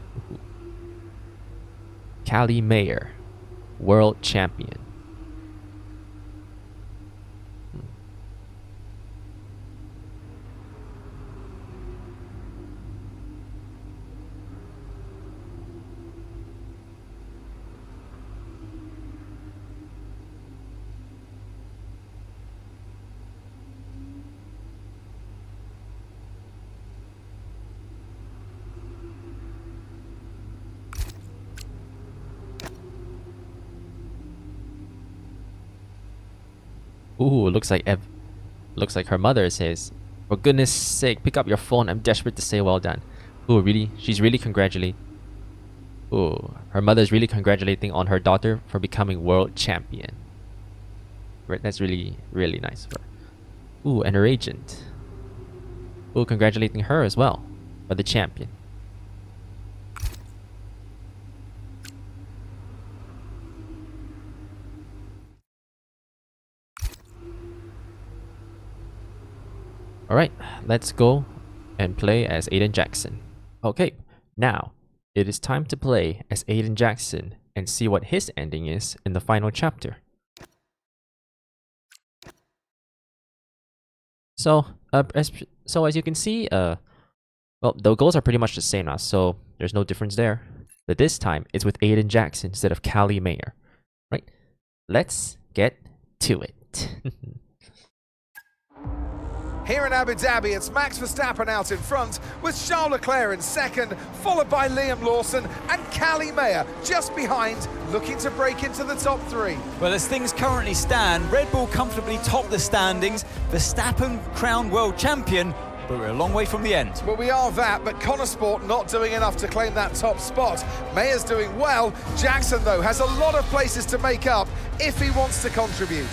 Callie Mayer, world champion. Ooh, looks like her mother says, "For goodness sake, pick up your phone. I'm desperate to say well done." Ooh, really? She's really congratulating. Ooh, her mother's really congratulating on her daughter for becoming world champion. Right, that's really, really nice for her. Ooh, and her agent. Ooh, congratulating her as well for the champion. Alright, let's go and play as Aiden Jackson. Okay, now it is time to play as Aiden Jackson and see what his ending is in the final chapter. So, as you can see, well, the goals are pretty much the same now, so there's no difference there. But this time, it's with Aiden Jackson instead of Callie Mayer. Right? Let's get to it. Here in Abu Dhabi, it's Max Verstappen out in front, with Charles Leclerc in second, followed by Liam Lawson and Callie Mayer just behind, looking to break into the top three. Well, as things currently stand, Red Bull comfortably top the standings, Verstappen crowned world champion, but we're a long way from the end. Well, we are that, but Konnersport not doing enough to claim that top spot. Mayer's doing well. Jackson, though, has a lot of places to make up if he wants to contribute.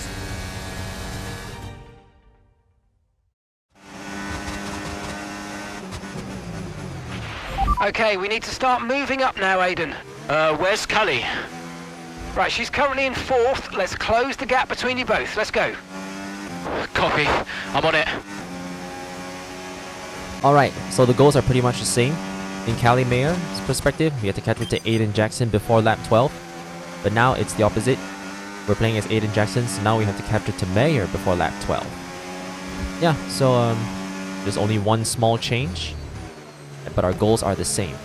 Okay, we need to start moving up now, Aiden. Where's Callie? Right, she's currently in fourth. Let's close the gap between you both. Let's go. Copy. I'm on it. Alright, so the goals are pretty much the same. In Callie Mayer's perspective, we had to catch up to Aiden Jackson before lap 12. But now it's the opposite. We're playing as Aiden Jackson, so now we have to capture to Mayer before lap 12. Yeah, so there's only one small change, but our goals are the same.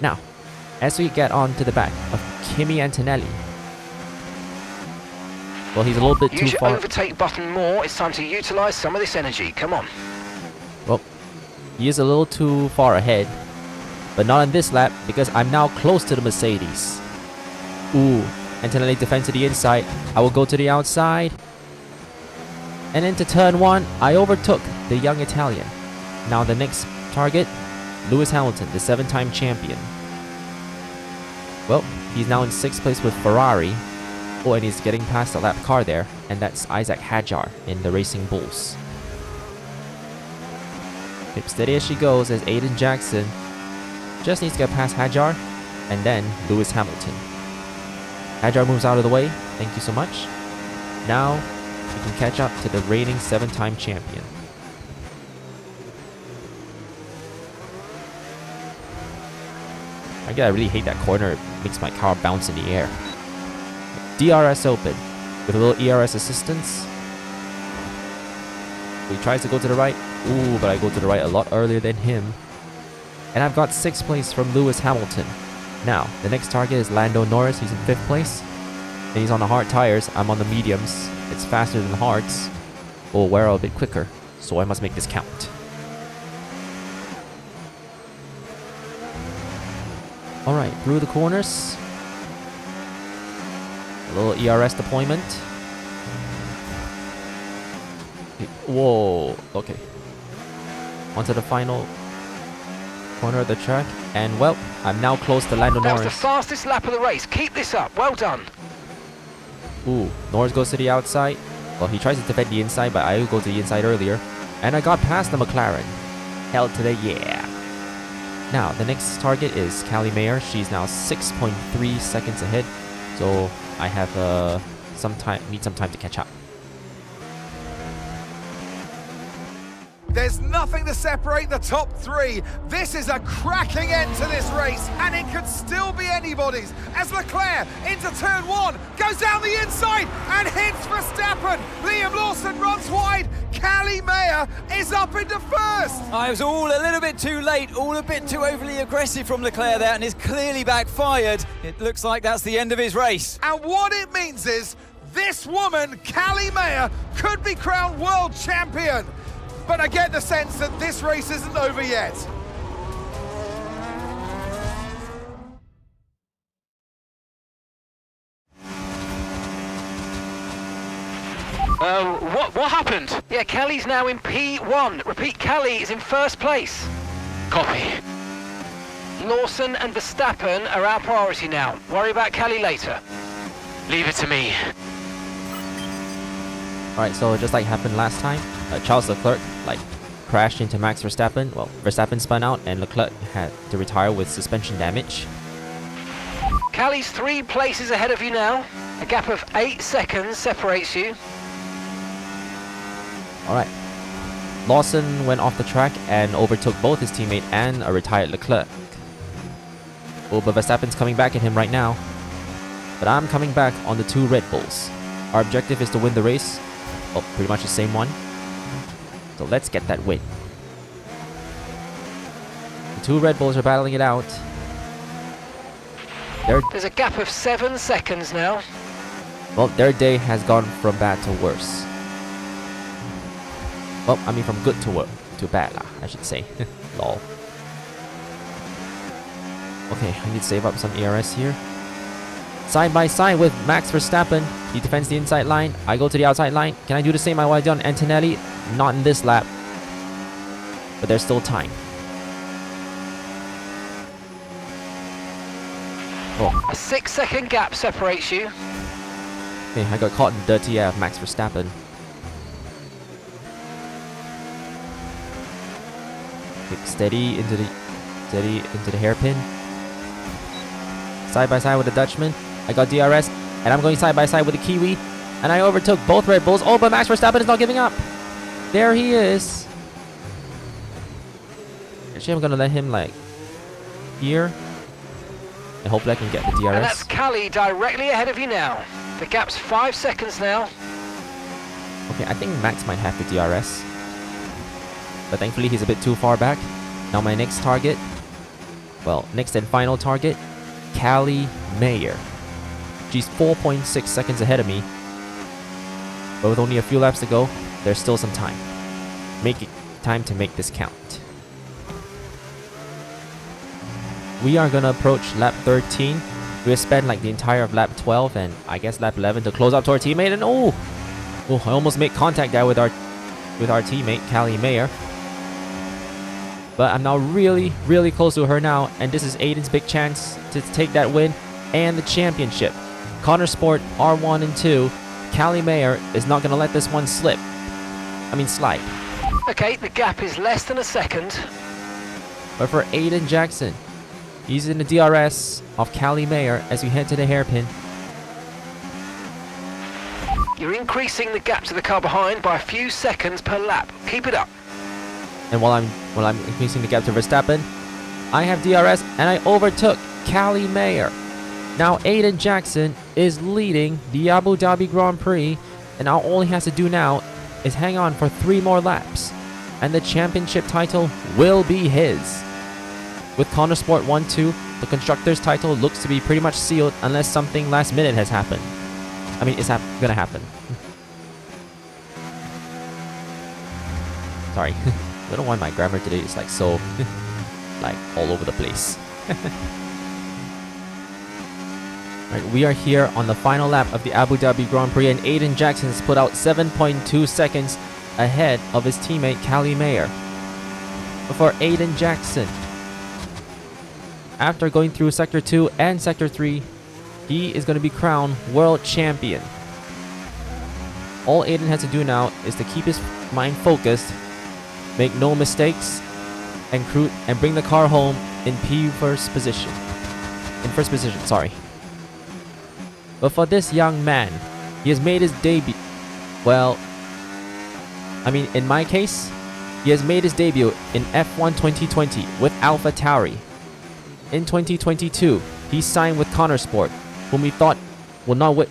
Now, as we get on to the back of Kimi Antonelli, well, he's a little bit too Use your far. overtake button more. It's time to utilize some of this energy. Come on. Well, he is a little too far ahead, but not on this lap because I'm now close to the Mercedes. Ooh, Antonelli defends to the inside. I will go to the outside. And into turn 1, I overtook the young Italian. Now the next target, Lewis Hamilton, the 7-time champion. Well, he's now in 6th place with Ferrari. Oh, and he's getting past the lap car there, and that's Isaac Hadjar in the Racing Bulls. Keep steady as she goes as Aiden Jackson just needs to get past Hadjar, and then Lewis Hamilton. Hadjar moves out of the way, thank you so much. Now, we can catch up to the reigning 7-time champion. I really hate that corner, it makes my car bounce in the air. DRS open, with a little ERS assistance. He tries to go to the right. Ooh, but I go to the right a lot earlier than him. And I've got 6th place from Lewis Hamilton. Now, the next target is Lando Norris, he's in 5th place. And he's on the hard tires, I'm on the mediums. It's faster than the hards. Will wear a bit quicker, so I must make this count. Alright, through the corners. A little ERS deployment. Whoa, okay. Onto the final corner of the track, and well, I'm now close to Lando That was Norris. the fastest lap of the race. Keep this up. Well done. Ooh, Norris goes to the outside. Well, he tries to defend the inside, but I go to the inside earlier. And I got past the McLaren. Held to the yeah. Now, the next target is Callie Mayer. She's now 6.3 seconds ahead. So I have need some time to catch up. There's nothing to separate the top three. This is a cracking end to this race, and it could still be anybody's. As Leclerc into turn one, goes down the inside and hits Verstappen. Liam Lawson runs wide. Callie Mayer is up into first. I was all a little bit too late, all a bit too overly aggressive from Leclerc there, and it's clearly backfired. It looks like that's the end of his race. And what it means is this woman, Callie Mayer, could be crowned world champion. But I get the sense that this race isn't over yet. What happened? Yeah, Callie's now in P1. Repeat, Callie is in first place. Copy. Lawson and Verstappen are our priority now. Worry about Callie later. Leave it to me. Alright, so just like happened last time, Charles Leclerc crashed into Max Verstappen. Well, Verstappen spun out and Leclerc had to retire with suspension damage. Callie's 3 places ahead of you now. A gap of 8 seconds separates you. Alright. Lawson went off the track and overtook both his teammate and a retired Leclerc. Oh, but Verstappen's coming back at him right now. But I'm coming back on the 2 Red Bulls. Our objective is to win the race. Oh, pretty much the same one. So let's get that win. The 2 Red Bulls are battling it out. There's a gap of 7 seconds now. Well, their day has gone from bad to worse. Well, I mean from good to bad lah, I should say. Lol. Okay, I need to save up some ERS here. Side by side with Max Verstappen. He defends the inside line. I go to the outside line. Can I do the same I did on Antonelli? Not in this lap. But there's still time. Oh. A 6-second gap separates you. Okay, I got caught in the dirty air of Max Verstappen. Okay, steady into the hairpin. Side by side with the Dutchman. I got DRS, and I'm going side by side with the Kiwi, and I overtook both Red Bulls. Oh, but Max Verstappen is not giving up. There he is. Actually, I'm gonna let him here, and hopefully I can get the DRS. And that's Callie directly ahead of you now. The gap's 5 seconds now. Okay, I think Max might have the DRS, but thankfully he's a bit too far back. Now my next target, well, next and final target, Callie Mayer. She's 4.6 seconds ahead of me. But with only a few laps to go, there's still some time. Time to make this count. We are gonna approach lap 13. We'll spend the entire of lap 12 and I guess lap 11 to close out to our teammate. And oh, I almost made contact there with our teammate, Callie Mayer. But I'm now really, really close to her now, and this is Aiden's big chance to take that win and the championship. Konnersport R1 and 2. Callie Mayer is not going to let this one slide. Okay, the gap is less than a second. But for Aiden Jackson, he's in the DRS of Callie Mayer as we head to the hairpin. You're increasing the gap to the car behind by a few seconds per lap. Keep it up. And while I'm increasing the gap to Verstappen, I have DRS and I overtook Callie Mayer. Now Aiden Jackson is leading the Abu Dhabi Grand Prix, and all he has to do now is hang on for 3 more laps, and the championship title will be his. With Konnersport 1-2, the Constructors title looks to be pretty much sealed unless something last minute has happened. I mean, it's gonna happen. Sorry. I don't know why my grammar today is so all over the place. Right, we are here on the final lap of the Abu Dhabi Grand Prix, and Aiden Jackson has put out 7.2 seconds ahead of his teammate Callie Mayer. But for Aiden Jackson, after going through Sector 2 and Sector 3, he is going to be crowned World Champion. All Aiden has to do now is to keep his mind focused, make no mistakes, and bring the car home in first position. Sorry. But for this young man, he has made his debut. Well, I mean, in my case, he has made his debut in F1 2020 with AlphaTauri. In 2022, he signed with Konnersport, whom he thought would not would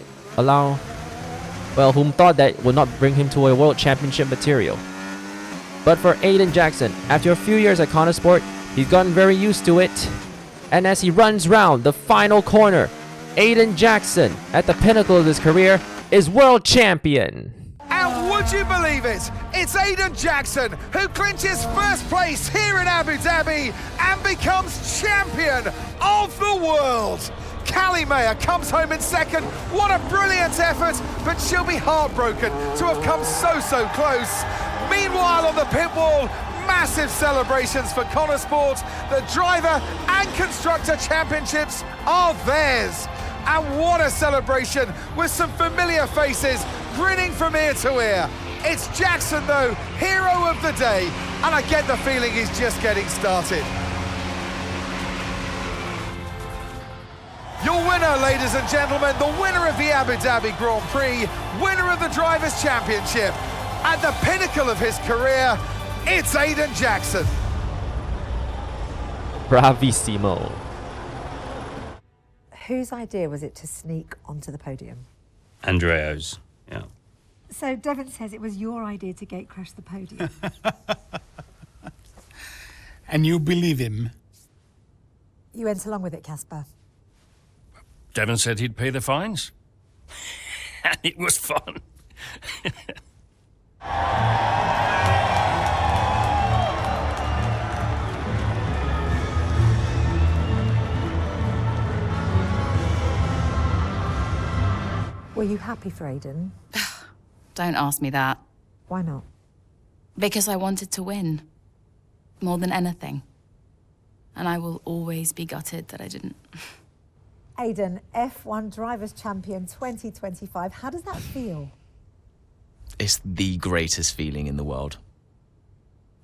not bring him to a world championship material. But for Aiden Jackson, after a few years at Konnersport, he's gotten very used to it. And as he runs round the final corner, Aiden Jackson, at the pinnacle of his career, is world champion. And would you believe it? It's Aiden Jackson who clinches first place here in Abu Dhabi and becomes champion of the world. Callie comes home in second. What a brilliant effort, but she'll be heartbroken to have come so close. Meanwhile, on the pit wall, massive celebrations for Konnersport. The driver and constructor championships are theirs. And what a celebration with some familiar faces grinning from ear to ear. It's Jackson, though, hero of the day, and I get the feeling he's just getting started. Your winner, ladies and gentlemen, the winner of the Abu Dhabi Grand Prix, winner of the Drivers' Championship. At the pinnacle of his career, it's Aiden Jackson. Bravissimo. Whose idea was it to sneak onto the podium? Andrea's, yeah. So Devon says it was your idea to gate crash the podium. And you believe him? You went along with it, Casper. Devon said he'd pay the fines. And it was fun. Were you happy for Aiden? Don't ask me that. Why not? Because I wanted to win. More than anything. And I will always be gutted that I didn't. Aiden, F1 Drivers' Champion 2025. How does that feel? It's the greatest feeling in the world.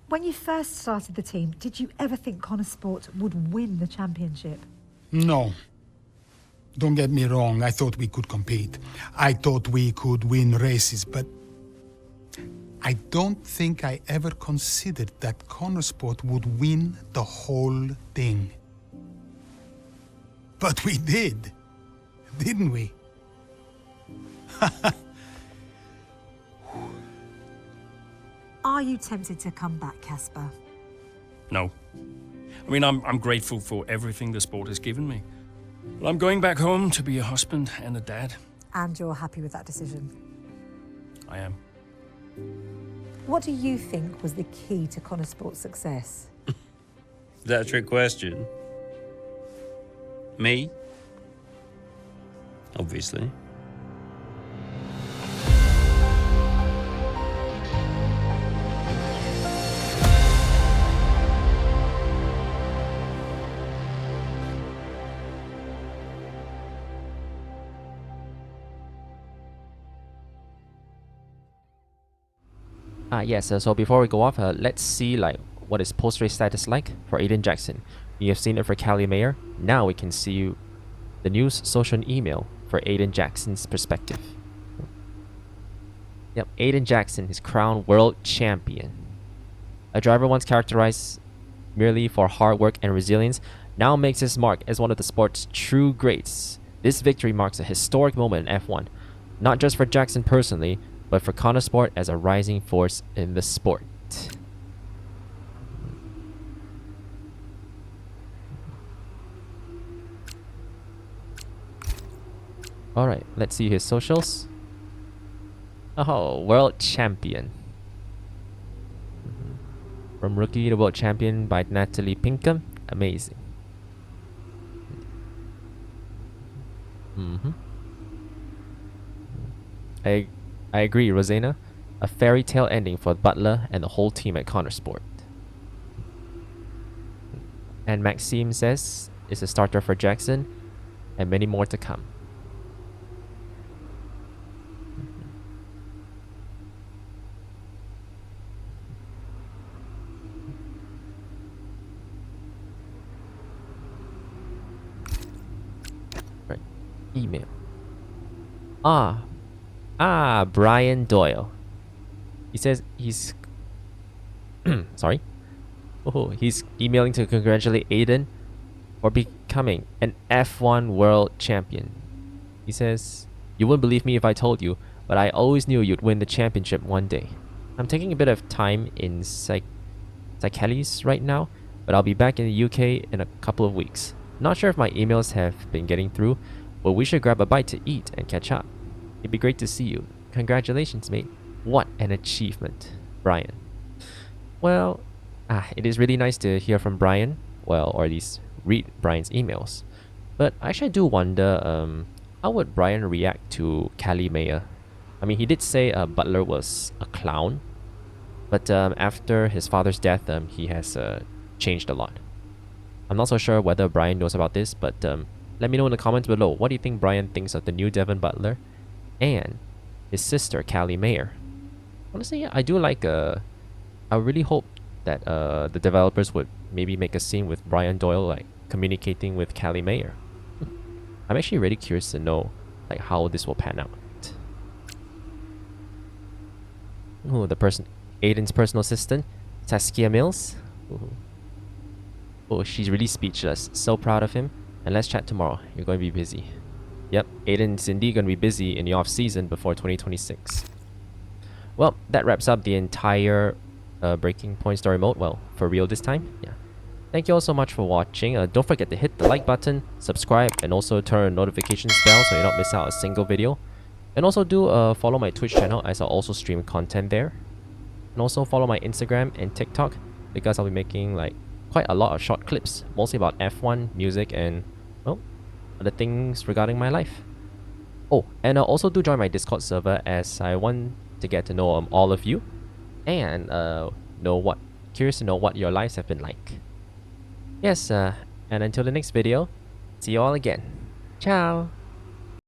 When you first started the team, did you ever think Konnersport would win the championship? No. Don't get me wrong, I thought we could compete. I thought we could win races, but I don't think I ever considered that Konnersport would win the whole thing. But we did, didn't we? Are you tempted to come back, Casper? No. I mean, I'm grateful for everything the sport has given me. But I'm going back home to be a husband and a dad. And you're happy with that decision? I am. What do you think was the key to Konnersport's success? Is that a trick question? Me? Obviously. Yes, so before we go off, let's see what is post-race status like for Aiden Jackson. You have seen it for Callie Mayer. Now we can see the news, social, and email for Aiden Jackson's perspective. Yep, Aiden Jackson is crowned world champion. A driver once characterized merely for hard work and resilience now makes his mark as one of the sport's true greats. This victory marks a historic moment in F1, not just for Jackson personally, but for Konnersport as a rising force in the sport. Alright, let's see his socials. Oh, world champion. From rookie to world champion by Natalie Pinkham. Amazing. I agree, Rosanna. A fairy tale ending for Butler and the whole team at Konnersport. And Maxime says, is a starter for Jackson, and many more to come. Right, email. Brian Doyle. He says he's sorry. Oh, he's emailing to congratulate Aiden for becoming an F1 world champion. He says, "You wouldn't believe me if I told you, but I always knew you'd win the championship one day. I'm taking a bit of time in Callie's right now, but I'll be back in the UK in a couple of weeks. Not sure if my emails have been getting through, but we should grab a bite to eat and catch up. It'd be great to see you. Congratulations, mate. What an achievement, Brian." Well, it is really nice to hear from Brian, well, or at least read Brian's emails. But actually I do wonder, how would Brian react to Callie Mayer? I mean, he did say Butler was a clown, but after his father's death, he has changed a lot. I'm not so sure whether Brian knows about this, but let me know in the comments below. What do you think Brian thinks of the new Devon Butler and his sister, Callie Mayer? Honestly, I do like, I really hope that the developers would maybe make a scene with Brian Doyle, like communicating with Callie Mayer. I'm actually really curious to know like how this will pan out. Oh, the person, Aiden's personal assistant, Saskia Mills. Ooh. Oh, she's really speechless. So proud of him. And let's chat tomorrow. You're going to be busy. Yep, Aiden's indeed going to be busy in the off season before 2026. Well, that wraps up the entire Breaking Point story mode. Well, for real this time. Yeah. Thank you all so much for watching. Don't forget to hit the like button, subscribe, and also turn on notifications bell so you don't miss out a single video. And also do follow my Twitch channel as I'll also stream content there. And also follow my Instagram and TikTok because I'll be making like quite a lot of short clips, mostly about F1, music, and well, other things regarding my life. Oh, and also do join my Discord server as I want to get to know all of you and curious to know what your lives have been like. Yes, and until the next video, see you all again. Ciao!